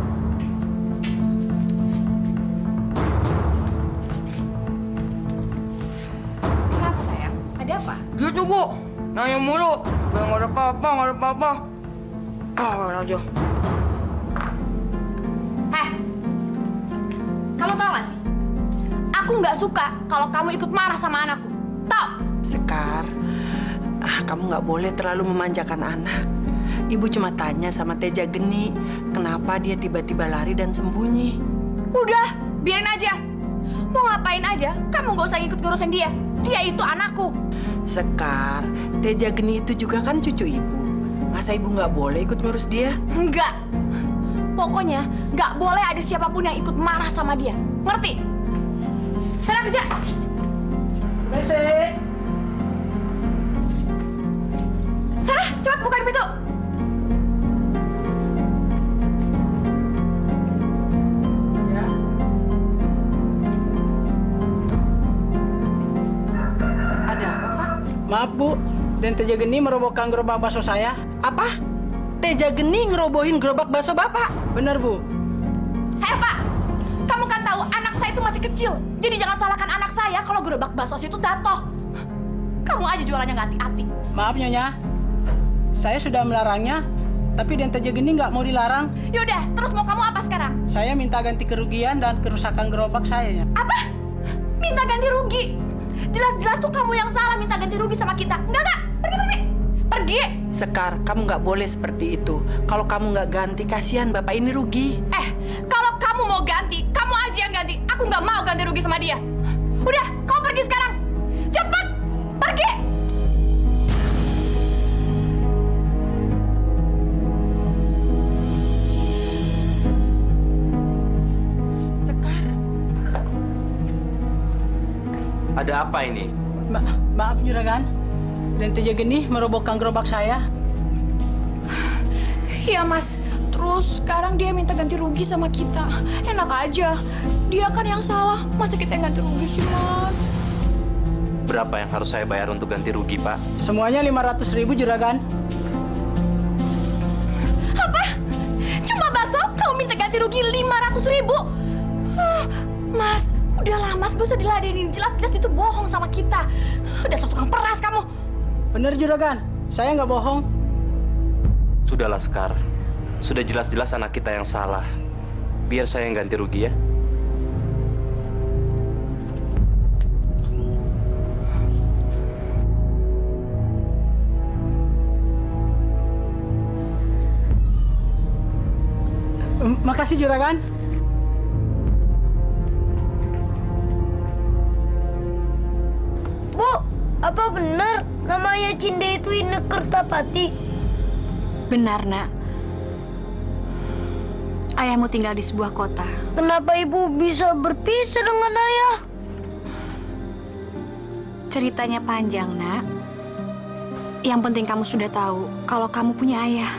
Kenapa, sayang? Ada apa? Gitu, Bu. Nanya mulu. Sudah nggak ada apa-apa, nggak ada apa-apa. Aja. Kamu tahu nggak sih? Aku nggak suka kalau kamu ikut marah sama anakku. Tahu? Sekar, kamu nggak boleh terlalu memanjakan anak. Ibu cuma tanya sama Teja Geni, kenapa dia tiba-tiba lari dan sembunyi. Udah, biarin aja. Mau ngapain aja, kamu nggak usah ikut ngurusin dia. Dia itu anakku. Sekar, Teja Geni itu juga kan cucu ibu. Masa ibu nggak boleh ikut ngurus dia? Enggak. Pokoknya nggak boleh ada siapapun yang ikut marah sama dia. Ngerti? Sana kerja. Bese. Sana, cepat bukain pintu. Maaf Bu, dan Teja Geni merobohkan gerobak bakso saya. Apa? Teja Geni ngerobohin gerobak bakso Bapak? Benar Bu. Hei Pak, kamu kan tahu anak saya itu masih kecil. Jadi jangan salahkan anak saya kalau gerobak bakso itu jatuh. Kamu aja jualannya nggak hati-hati. Maaf Nyonya, saya sudah melarangnya, tapi dan Teja Geni nggak mau dilarang. Yaudah, terus mau kamu apa sekarang? Saya minta ganti kerugian dan kerusakan gerobak saya. Apa? Minta ganti rugi? Jelas-jelas tuh kamu yang salah minta ganti rugi sama kita. Enggak, pergi. Pergi. Sekar, kamu nggak boleh seperti itu. Kalau kamu nggak ganti, kasihan Bapak ini rugi. Kalau kamu mau ganti, kamu aja yang ganti. Aku nggak mau ganti rugi sama dia. Udah, kamu pergi sekarang. Cepat, pergi. Ada apa ini? Maaf Juragan, dan Teja Geni merobohkan gerobak saya. Iya Mas, terus sekarang dia minta ganti rugi sama kita. Enak aja, dia kan yang salah. Masa kita yang ganti rugi sih Mas? Berapa yang harus saya bayar untuk ganti rugi, Pak? Semuanya 500.000 Juragan. Apa? Cuma bakso kamu minta ganti rugi 500.000? Mas, udahlah Mas, gak usah diladenin. Jelas-jelas itu bohong sama kita. Udah tukang peras kamu. Bener Juragan, saya nggak bohong. Sudahlah Sekar, sudah jelas-jelas anak kita yang salah. Biar saya yang ganti rugi ya. Makasih Juragan. Bu, apa benar namanya Cinde itu Ine Kertapati? Benar, Nak. Ayahmu tinggal di sebuah kota. Kenapa ibu bisa berpisah dengan ayah? Ceritanya panjang, Nak. Yang penting kamu sudah tahu kalau kamu punya ayah.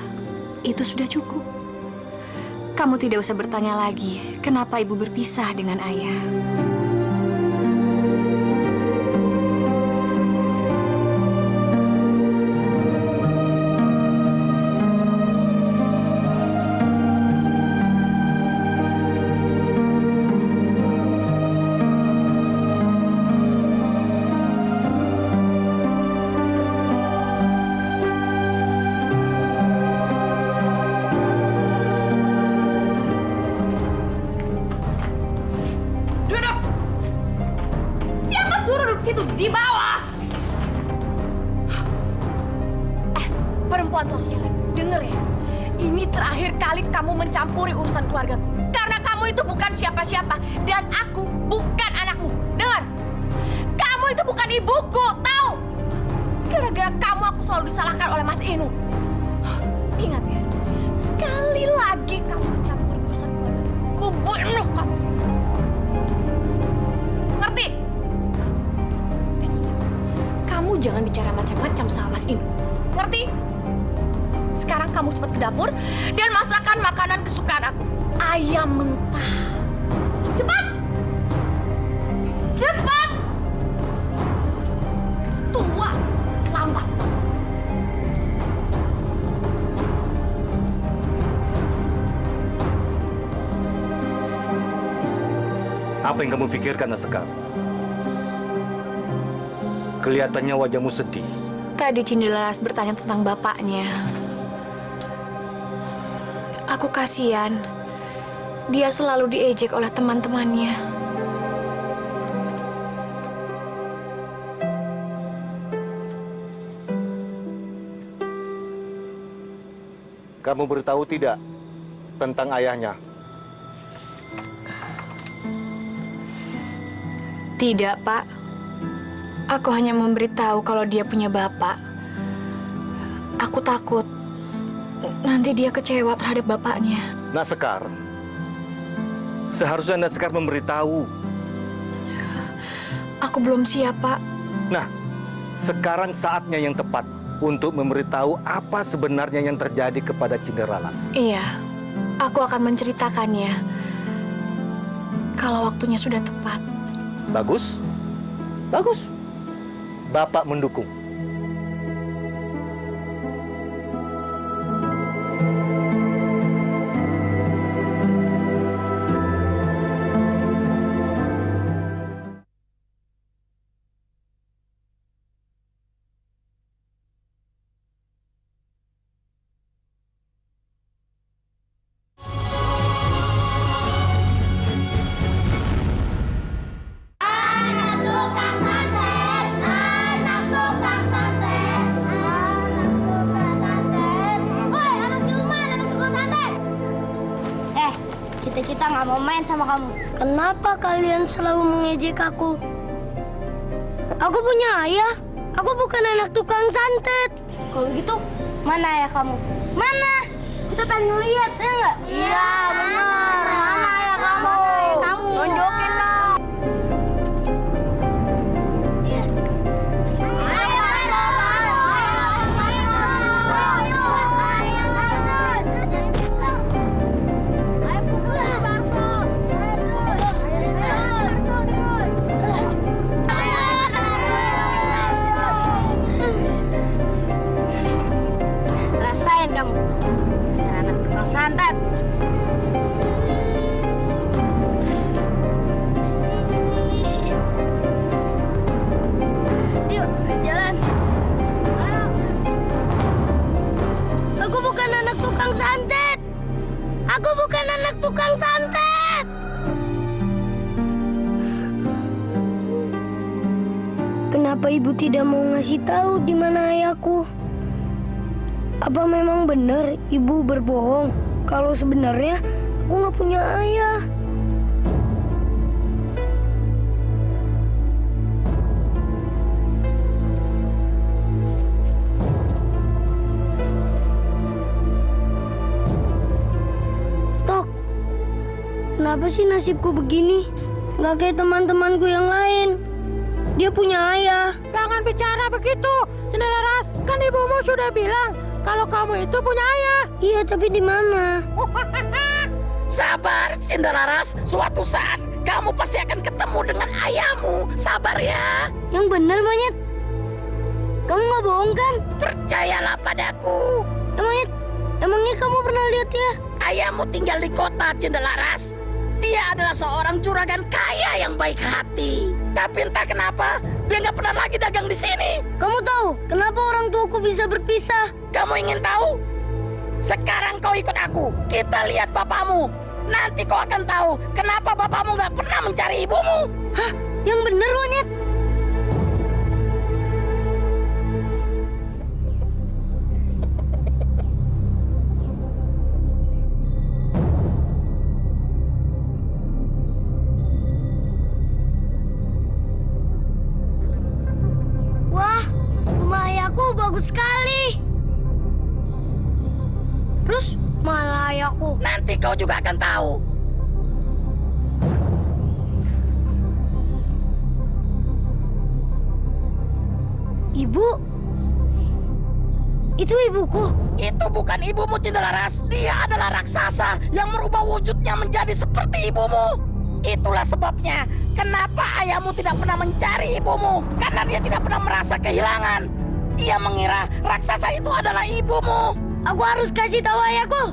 Itu sudah cukup. Kamu tidak usah bertanya lagi kenapa ibu berpisah dengan ayah. Situ di bawah. Perempuan tua sialan, denger ya. Ini terakhir kali kamu mencampuri urusan keluargaku. Karena kamu itu bukan siapa-siapa dan aku bukan anakmu. Dengar, kamu itu bukan ibuku, tahu? Gara-gara kamu aku selalu disalahkan oleh Mas Inu. Ingat ya, sekali lagi kamu mencampuri urusan keluargaku, ku bunuh kamu. Ngerti? Kamu jangan bicara macam-macam sama Mas Inu. Ngerti? Sekarang kamu cepat ke dapur dan masakan makanan kesukaan aku. Ayam mentah. Cepat! Cepat! Tua, lambat. Apa yang kamu pikirkan, Sekar? Kelihatannya wajahmu sedih. Tadi Cindelaras bertanya tentang bapaknya. Aku kasihan. Dia selalu diejek oleh teman-temannya. Kamu beritahu tidak tentang ayahnya? Tidak, Pak. Aku hanya memberitahu kalau dia punya bapak. Aku takut nanti dia kecewa terhadap bapaknya. Nah, Sekar, seharusnya Anda Sekar memberitahu. Aku belum siap, Pak. Nah, sekarang saatnya yang tepat. untuk memberitahu apa sebenarnya yang terjadi kepada Cinderalas. Iya, aku akan menceritakannya kalau waktunya sudah tepat. Bagus, bagus. Bapak mendukung. Kita nggak mau main sama kamu. Kenapa kalian selalu mengejek aku? Aku punya ayah. Aku bukan anak tukang santet. Kalau gitu, mana ayah kamu? Mana? Kita pengen lihat, ya nggak? Iya, benar. Mana ayah kamu? Tunjukin dong. Santet. Yuk, jalan. Ayo. Aku bukan anak tukang santet. Aku bukan anak tukang santet. Kenapa ibu tidak mau ngasih tahu di mana ayahku? Apa memang benar ibu berbohong kalau sebenarnya aku nggak punya ayah? Tok, kenapa sih nasibku begini? Nggak kayak teman-temanku yang lain. Dia punya ayah. Jangan bicara begitu, Cinderalas. Kan ibumu sudah bilang kalau kamu itu punya ayah. Iya, tapi di mana? Sabar, Cinderalas. Suatu saat kamu pasti akan ketemu dengan ayahmu. Sabar ya. Yang benar, Monyet. Kamu nggak bohong kan? Percayalah padaku. Monyet, emangnya kamu pernah lihat ya? Ayahmu tinggal di kota, Cinderalas. Dia adalah seorang juragan kaya yang baik hati. Tapi entah kenapa dia nggak pernah lagi dagang di sini. Kamu tahu kenapa orang tuaku bisa berpisah? Kamu ingin tahu? Sekarang kau ikut aku. Kita lihat bapakmu. Nanti kau akan tahu kenapa bapakmu nggak pernah mencari ibumu. Hah? Yang benar, Monyet? Wah, rumah ayahku bagus sekali. Terus malah ayahku. Nanti kau juga akan tahu. Ibu? Itu ibuku? Itu bukan ibumu, Cinderalas. Dia adalah raksasa yang merubah wujudnya menjadi seperti ibumu. Itulah sebabnya kenapa ayahmu tidak pernah mencari ibumu. Karena dia tidak pernah merasa kehilangan. Dia mengira raksasa itu adalah ibumu. Aku harus kasih tahu ayahku.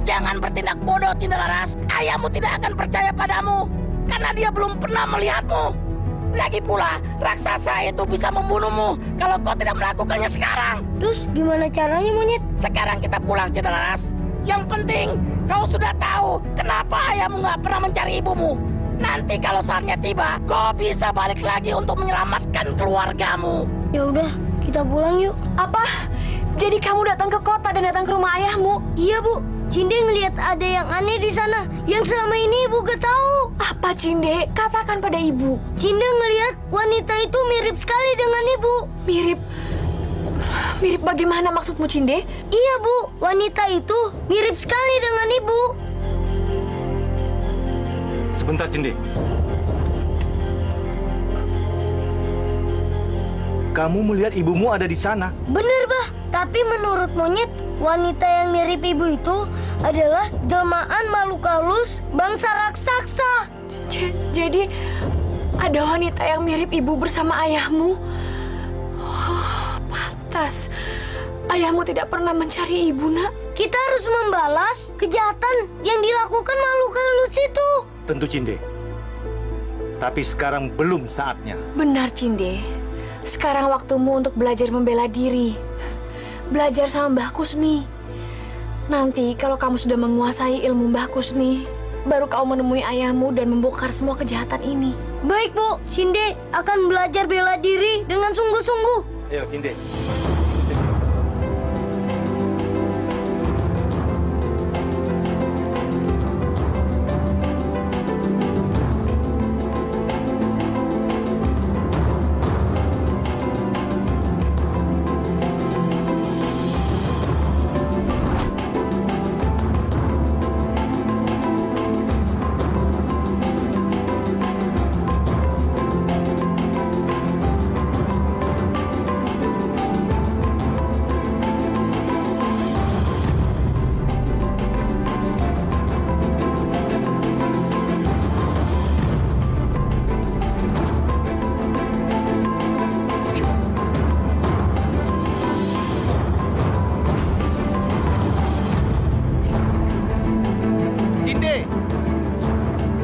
Jangan bertindak bodoh, Cinderalas. Ayahmu tidak akan percaya padamu. Karena dia belum pernah melihatmu. Lagi pula, raksasa itu bisa membunuhmu kalau kau tidak melakukannya sekarang. Terus gimana caranya, Monyet? Sekarang kita pulang, Cinderalas. Yang penting, kau sudah tahu kenapa ayahmu nggak pernah mencari ibumu. Nanti kalau saatnya tiba, kau bisa balik lagi untuk menyelamatkan keluargamu. Ya udah, kita pulang yuk. Apa? Jadi kamu datang ke kota dan datang ke rumah ayahmu? Iya, Bu. Cinde ngelihat ada yang aneh di sana yang selama ini ibu gak tahu. Apa, Cinde? Katakan pada ibu. Cinde ngelihat wanita itu mirip sekali dengan ibu. Mirip? Mirip bagaimana maksudmu, Cinde? Iya, Bu. Wanita itu mirip sekali dengan ibu. Sebentar, Cinde. kamu melihat ibumu ada di sana. Bener, Bah. Tapi menurut monyet, wanita yang mirip ibu itu adalah jelmaan makhluk halus bangsa raksasa. Jadi ada wanita yang mirip ibu bersama ayahmu. Oh, pantas ayahmu tidak pernah mencari ibu, Nak. Kita harus membalas kejahatan yang dilakukan makhluk halus itu. Tentu, Cinde. Tapi sekarang belum saatnya. Benar, Cinde. Sekarang waktumu untuk belajar membela diri. Belajar sama Mbah Kusni. Nanti kalau kamu sudah menguasai ilmu Mbah Kusni, baru kau menemui ayahmu dan membongkar semua kejahatan ini. Baik, Bu. Cinde akan belajar bela diri dengan sungguh-sungguh. Ayo, Cinde.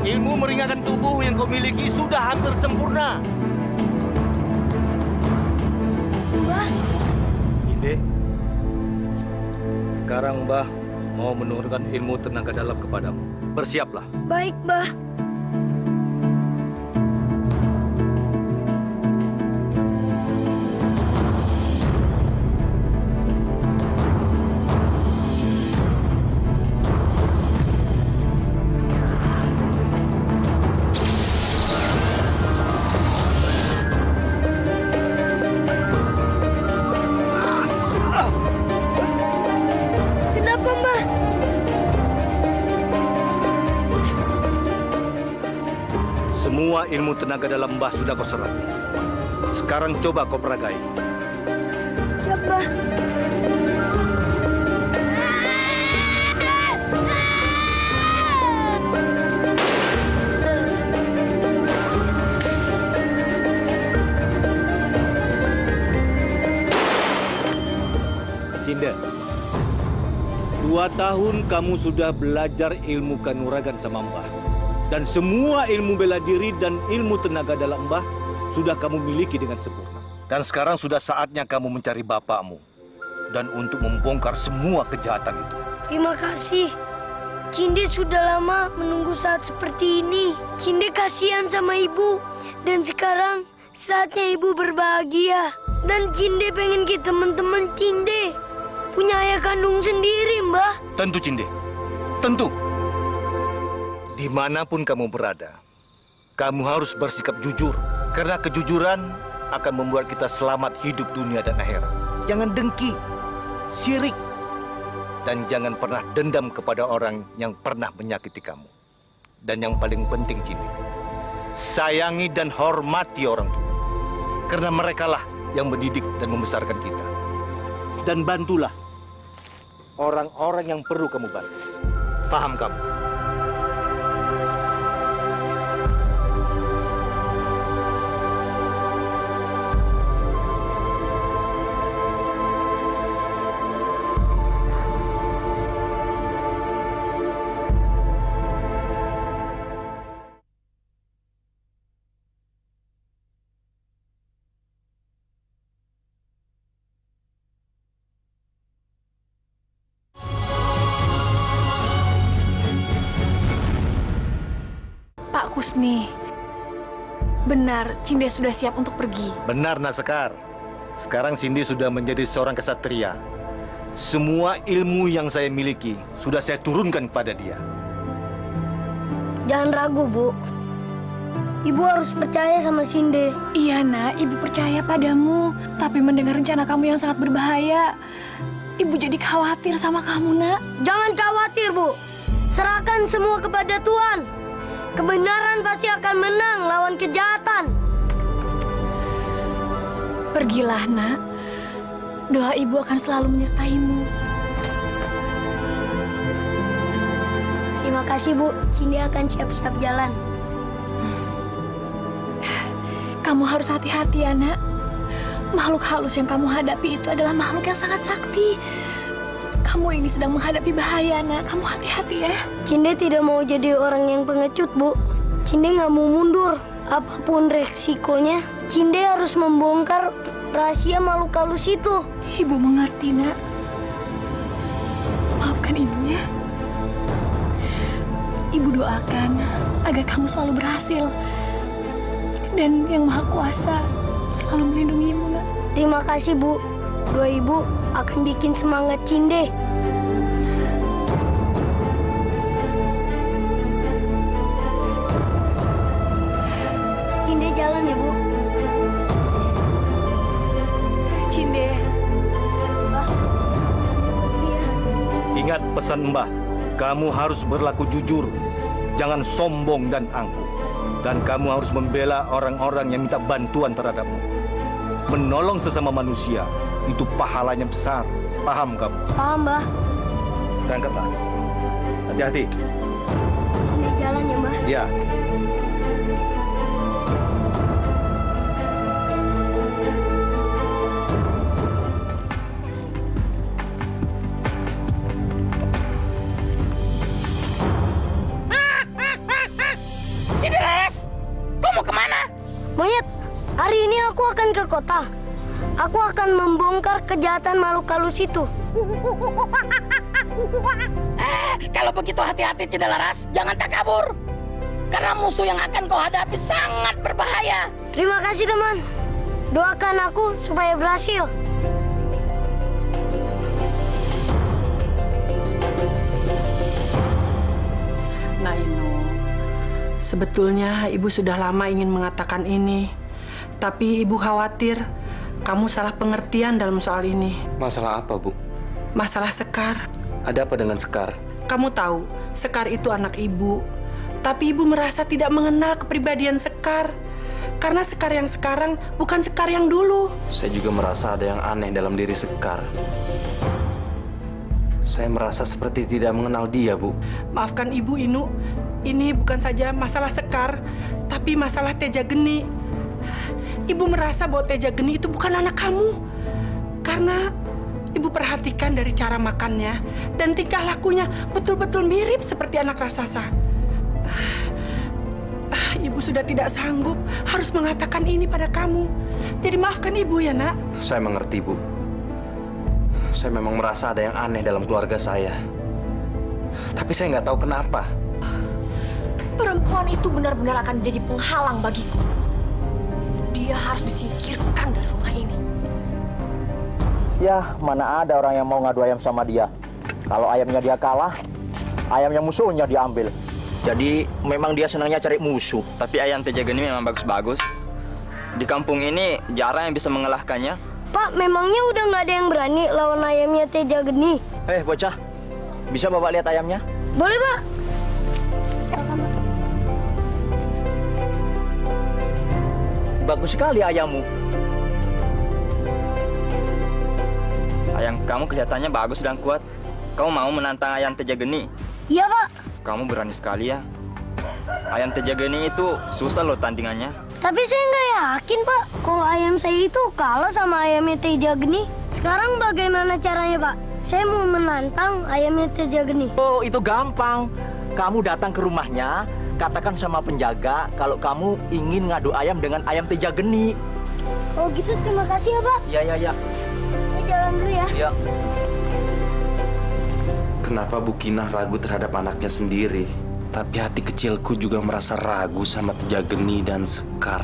Ilmu meringankan tubuh yang kau miliki sudah hampir sempurna. Mbah. Inde, sekarang Mbah mau menurunkan ilmu tenaga dalam kepadamu. Bersiaplah. Baik, Mbah. Semua ilmu tenaga dalam Mbah sudah kau serap. Sekarang coba kau peragai. Siap, Mbah. Cinda, 2 tahun kamu sudah belajar ilmu kanuragan sama Mbah. Dan semua ilmu bela diri dan ilmu tenaga dalam Mbah sudah kamu miliki dengan sempurna. Dan sekarang sudah saatnya kamu mencari bapakmu. Dan untuk membongkar semua kejahatan itu. Terima kasih. Cinde sudah lama menunggu saat seperti ini. Cinde kasihan sama ibu. Dan sekarang saatnya ibu berbahagia. Dan Cinde pengen kita teman-teman Cinde punya ayah kandung sendiri, Mbah. Tentu, Cinde. Tentu. Dimanapun kamu berada, kamu harus bersikap jujur. Karena kejujuran akan membuat kita selamat hidup dunia dan akhirat. Jangan dengki, syirik, dan jangan pernah dendam kepada orang yang pernah menyakiti kamu. Dan yang paling penting, Cinde, sayangi dan hormati orang tua. Karena merekalah yang mendidik dan membesarkan kita. Dan bantulah orang-orang yang perlu kamu bantu. Paham kamu? Pak Kusni, benar Cinde sudah siap untuk pergi. Benar, Nasekar. Sekarang Cindy sudah menjadi seorang kesatria. Semua ilmu yang saya miliki sudah saya turunkan kepada dia. Jangan ragu, Bu. Ibu harus percaya sama Cinde. Iya, Nak. Ibu percaya padamu. Tapi mendengar rencana kamu yang sangat berbahaya, Ibu jadi khawatir sama kamu, Nak. Jangan khawatir, Bu. Serahkan semua kepada Tuhan. Kebenaran pasti akan menang lawan kejahatan. Pergilah, Nak. Doa Ibu akan selalu menyertaimu. Terima kasih, Bu. Cindy akan siap-siap jalan. Kamu harus hati-hati ya, Nak. Makhluk halus yang kamu hadapi itu adalah makhluk yang sangat sakti. Kamu ini sedang menghadapi bahaya, Nak. Kamu hati-hati ya. Cindy tidak mau jadi orang yang pengecut, Bu. Cindy nggak mau mundur. Apapun resikonya, Cindy harus membongkar rahasia makhluk halus itu. Ibu mengerti, Nak. Maafkan Ibu ya. Ibu doakan agar kamu selalu berhasil. Dan Yang Maha Kuasa selalu melindungimu, Nak. Terima kasih, Bu. Doa Ibu akan bikin semangat Cindy. Cindy jalan ya, Bu. Cindy. Ingat pesan Mbah, kamu harus berlaku jujur, jangan sombong dan angkuh. Dan kamu harus membela orang-orang yang minta bantuan terhadapmu. Menolong sesama manusia, itu pahalanya besar. Paham kamu? Paham, Mbah. Berangkatlah. Hati-hati. Sini jalan ya, Mbah. Ya. Cinderlaras, kau mau kemana? Monyet, hari ini aku akan ke kota. Aku akan membongkar kejahatan makhluk halus itu. Kalau begitu hati-hati Cinderlaras, jangan takabur. Karena musuh yang akan kau hadapi sangat berbahaya. Terima kasih, teman. Doakan aku supaya berhasil. Nah, Inu, sebetulnya Ibu sudah lama ingin mengatakan ini. Tapi Ibu khawatir kamu salah pengertian dalam soal ini. Masalah apa, Bu? Masalah Sekar. Ada apa dengan Sekar? Kamu tahu, Sekar itu anak Ibu. Tapi Ibu merasa tidak mengenal kepribadian Sekar. Karena Sekar yang sekarang bukan Sekar yang dulu. Saya juga merasa ada yang aneh dalam diri Sekar. Saya merasa seperti tidak mengenal dia, Bu. Maafkan Ibu, Inu. Ini bukan saja masalah Sekar, tapi masalah Teja Geni. Ibu merasa bahwa Teja Geni itu bukan anak kamu. Karena Ibu perhatikan dari cara makannya dan tingkah lakunya betul-betul mirip seperti anak raksasa. Ibu sudah tidak sanggup harus mengatakan ini pada kamu. Jadi maafkan Ibu ya, Nak. Saya mengerti, Bu. Saya memang merasa ada yang aneh dalam keluarga saya. Tapi saya nggak tahu kenapa. Perempuan itu benar-benar akan menjadi penghalang bagiku. Dia harus disingkirkan dari rumah ini. Ya, mana ada orang yang mau ngadu ayam sama dia. Kalau ayamnya dia kalah, ayamnya musuhnya diambil. Jadi memang dia senangnya cari musuh. Tapi ayam Teja Geni memang bagus-bagus. Di kampung ini jarang yang bisa mengalahkannya. Pak, memangnya udah nggak ada yang berani lawan ayamnya Teja Geni? Bocah, bisa Bapak lihat ayamnya? Boleh, Pak. Bagus sekali ayammu. Ayam kamu kelihatannya bagus dan kuat. Kamu mau menantang ayam Teja Geni? Iya, Pak. Kamu berani sekali ya. Ayam Teja Geni itu susah loh tandingannya. Tapi saya nggak yakin, Pak. Kalau ayam saya itu kalah sama ayamnya Teja Geni. Sekarang bagaimana caranya, Pak? Saya mau menantang ayamnya Teja Geni. Oh, itu gampang. Kamu datang ke rumahnya, katakan sama penjaga kalau kamu ingin ngadu ayam dengan ayam Teja Geni. Oh gitu, terima kasih ya, Pak. Iya. Saya jalan dulu ya. Iya. Kenapa Bu Kinah ragu terhadap anaknya sendiri? Tapi hati kecilku juga merasa ragu sama Teja Geni dan Sekar.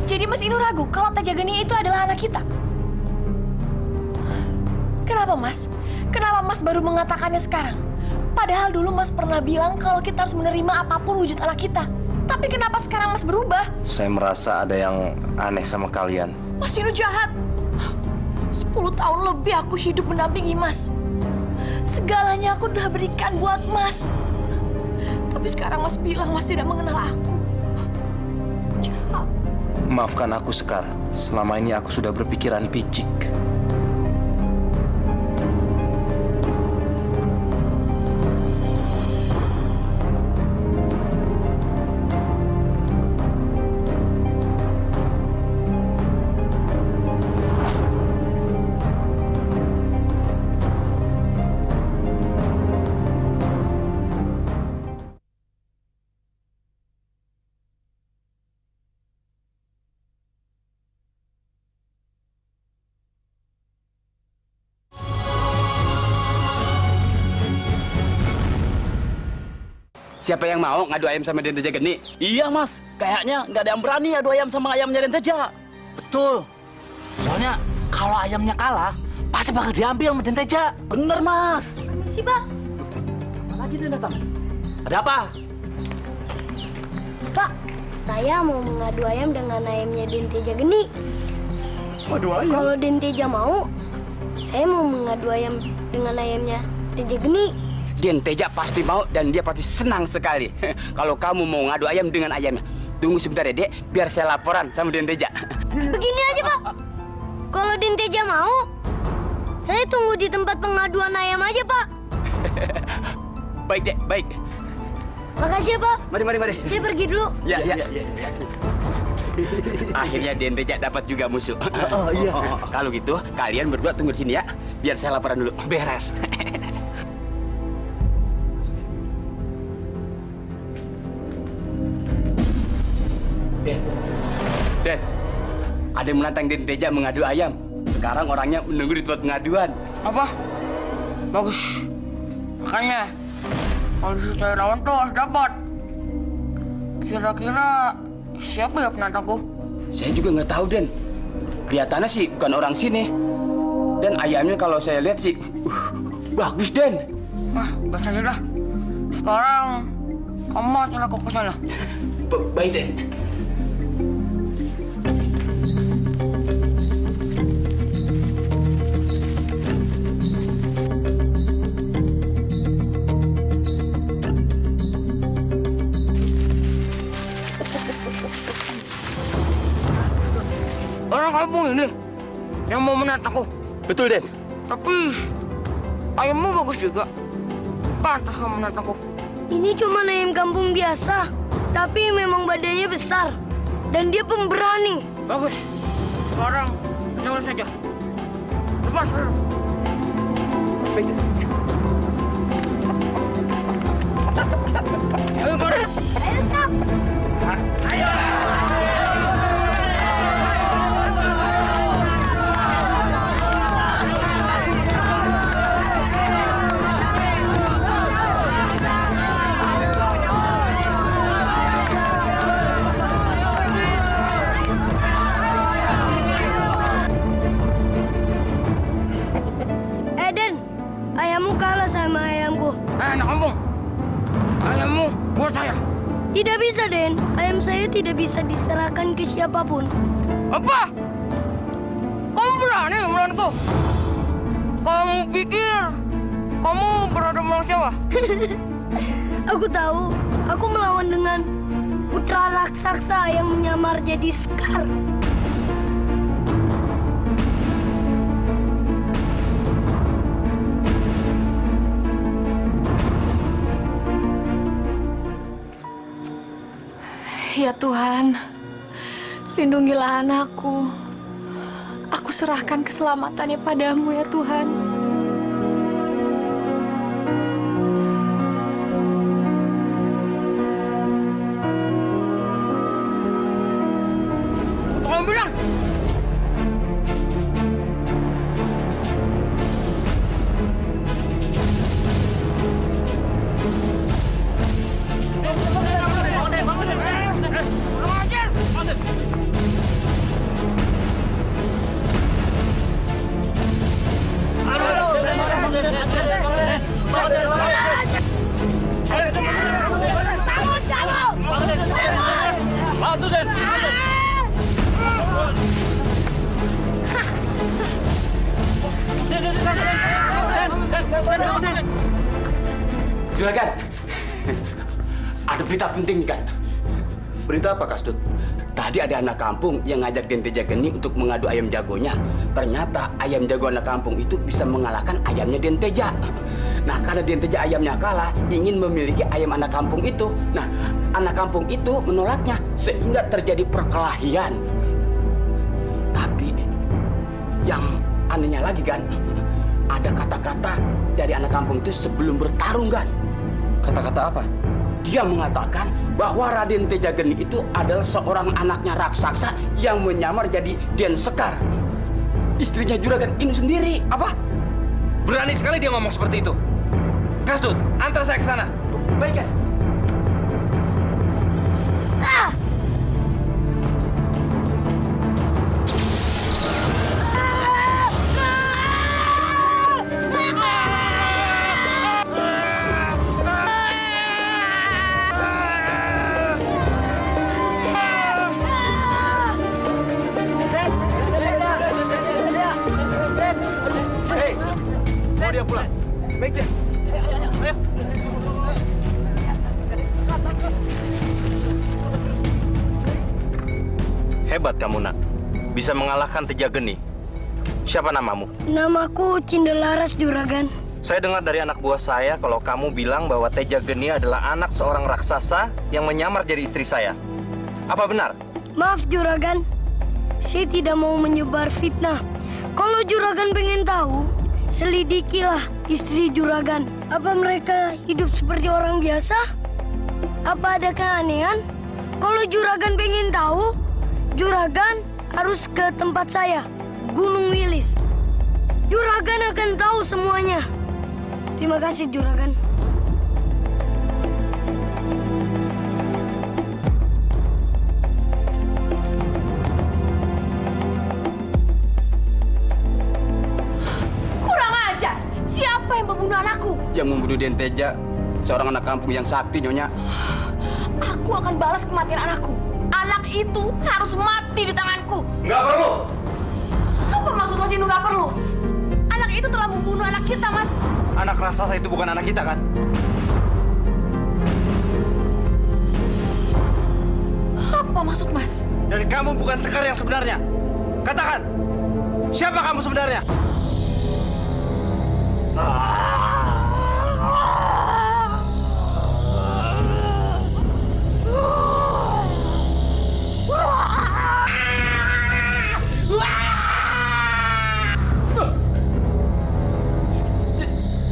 Jadi Mas Inu ragu kalau Teja Geni itu adalah anak kita? Kenapa, Mas? Kenapa Mas baru mengatakannya sekarang? Padahal dulu Mas pernah bilang kalau kita harus menerima apapun wujud anak kita. Tapi kenapa sekarang Mas berubah? Saya merasa ada yang aneh sama kalian. Mas Inu jahat. 10 tahun lebih aku hidup mendampingi Mas. Segalanya aku udah berikan buat Mas. Tapi sekarang Mas bilang Mas tidak mengenal aku. Jahat. Maafkan aku, Sekar. Selama ini aku sudah berpikiran picik. Siapa yang mau ngadu ayam sama Den Teja Geni? Iya, Mas. Kayaknya nggak ada yang berani adu ayam sama ayamnya Den Teja. Betul. Soalnya kalau ayamnya kalah, pasti bakal diambil sama Den Teja. Bener, Mas. Permisi, Pak. Apa lagi Den datang? Ada apa? Pak, saya mau mengadu ayam dengan ayamnya Den Teja Geni. Madu ayam? Kalau Den Teja mau, saya mau mengadu ayam dengan ayamnya Teja Geni. Den Teja pasti mau dan dia pasti senang sekali. Kalau kamu mau ngadu ayam dengan ayamnya. Tunggu sebentar ya, Dek, biar saya laporan sama Den Teja. Begini aja, Pak. Kalau Den Teja mau, saya tunggu di tempat pengaduan ayam aja, Pak. Baik, Dek, baik. Makasih ya, Pak. Mari. Saya pergi dulu. Ya. Akhirnya Den Teja dapat juga musuh. Oh, iya. Kalau gitu, kalian berdua tunggu di sini ya. Biar saya laporan dulu. Beres. Den, ada yang menantang Den Teja mengadu ayam. Sekarang orangnya menunggu di tempat pengaduan. Apa? Bagus. Makanya, kalau saya lawan tuh harus dapat. Kira-kira siapa ya penantangku? Saya juga nggak tahu, Den. Kelihatannya sih bukan orang sini. Dan ayamnya kalau saya lihat sih, bagus, Den. Biasa aja dah. Sekarang, kamu antar aku ke sana. Baik, Den. Orang kampung ini yang mau menantangku. Betul, Den. Tapi ayammu bagus juga. Pantas kamu menantangku. Ini cuma ayam kampung biasa, tapi memang badannya besar dan dia pemberani. Bagus. Sekarang jalan saja. Lepas. Ayo, Kori. Ayo, Kak. Ayo. Ayammu kalah sama ayamku. Anak kampung, ayammu buat saya. Tidak bisa, Den. Ayam saya tidak bisa diserahkan ke siapapun. Apa? Kamu berani melawanku? Kamu pikir kamu berada melawan siapa? Aku tahu. Aku melawan dengan putra raksasa yang menyamar jadi Sekar. Ya Tuhan, lindungilah anakku. Aku serahkan keselamatannya padamu ya Tuhan. Kamu bilang? Juragan, ada berita penting kan? Berita apa, Kasdut? Tadi ada anak kampung yang ngajak Den Teja Geni untuk mengadu ayam jagonya. Ternyata ayam jago anak kampung itu bisa mengalahkan ayamnya Den Teja. Nah, karena Den Teja ayamnya kalah, ingin memiliki ayam anak kampung itu. Nah, anak kampung itu menolaknya sehingga terjadi perkelahian. Tapi yang anehnya lagi kan, ada kata-kata dari anak kampung itu sebelum bertarung kan. Kata-kata apa? Dia mengatakan bahwa Raden Teja Geni itu adalah seorang anaknya raksasa yang menyamar jadi Den Sekar. Istrinya Juragan Inu sendiri. Apa? Berani sekali dia ngomong seperti itu. Kasdut, antar saya ke sana. Baik kan? Dia pulang. Baik deh. Ayo. Hebat kamu, Nak. Bisa mengalahkan Teja Geni. Siapa namamu? Namaku Cindelaras, Juragan. Saya dengar dari anak buah saya kalau kamu bilang bahwa Teja Geni adalah anak seorang raksasa yang menyamar jadi istri saya. Apa benar? Maaf, Juragan. Saya tidak mau menyebar fitnah. Kalau Juragan pengen tahu, selidikilah istri Juragan. Apa mereka hidup seperti orang biasa? Apa ada keanehan? Kalau Juragan pengen tahu, Juragan harus ke tempat saya, Gunung Wilis. Juragan akan tahu semuanya. Terima kasih, Juragan. Siapa yang membunuh anakku? Yang membunuh Den Teja, seorang anak kampung yang sakti, Nyonya. Aku akan balas kematian anakku. Anak itu harus mati di tanganku. Nggak perlu. Apa maksud Mas Inu nggak perlu? Anak itu telah membunuh anak kita, Mas. Anak raksasa itu bukan anak kita, kan? Apa maksud Mas? Dan kamu bukan Sekar yang sebenarnya. Katakan, siapa kamu sebenarnya?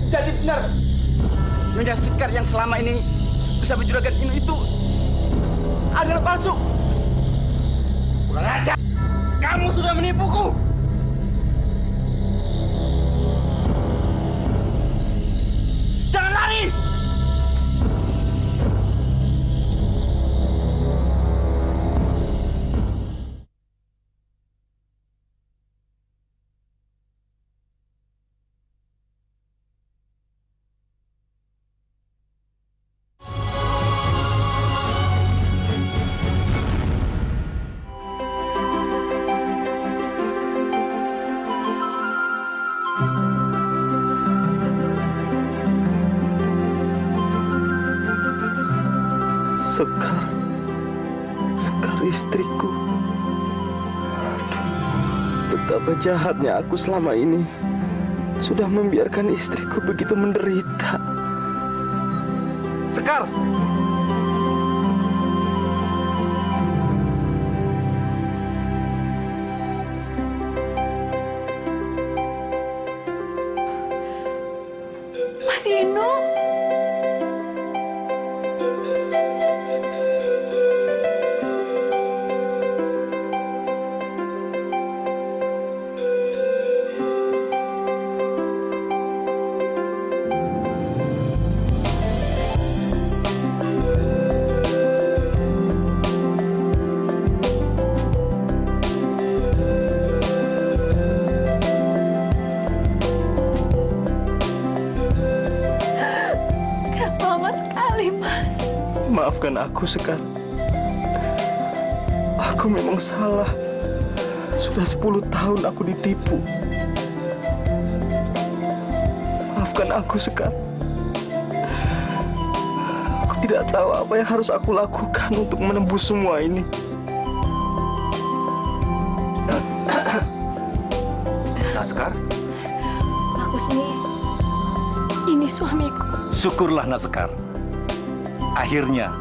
Jadi benar, Nyonya Sekar yang selama ini bersama Juragan Inu itu adalah palsu. Kurang ajar! Kamu sudah menipuku! Jangan lari! Sekar istriku. Betapa jahatnya aku selama ini. Sudah membiarkan istriku begitu menderita. Sekar! Mas Inu? Maafkan aku, Sekar. Aku memang salah. Sudah 10 tahun aku ditipu. Maafkan aku, Sekar. Aku tidak tahu apa yang harus aku lakukan untuk menembus semua ini. demi suamiku. Syukurlah Nak Sekar. Akhirnya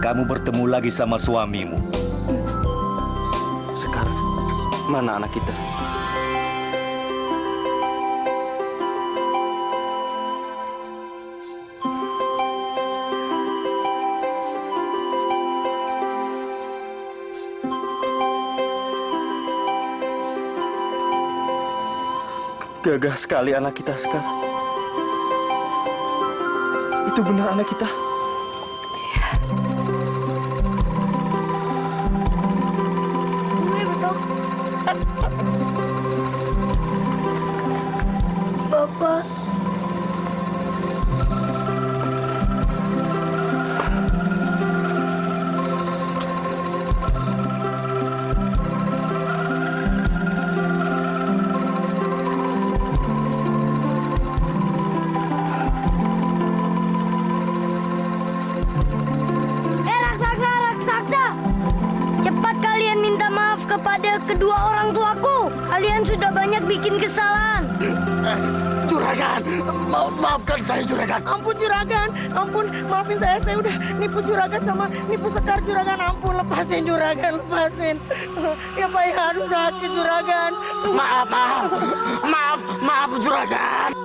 kamu bertemu lagi sama suamimu. Sekar, mana anak kita? Gagah sekali anak kita, Sekar. Itu benar anak kita. Iya betul. Bapak. Kepada kedua orang tuaku, kalian sudah banyak bikin kesalahan. Juragan, maafkan saya Juragan. Ampun Juragan, ampun, maafin saya udah nipu Juragan sama nipu Sekar Juragan. Ampun, lepasin Juragan, lepasin. Ya Pak, aduh sakit Juragan. Maaf Juragan.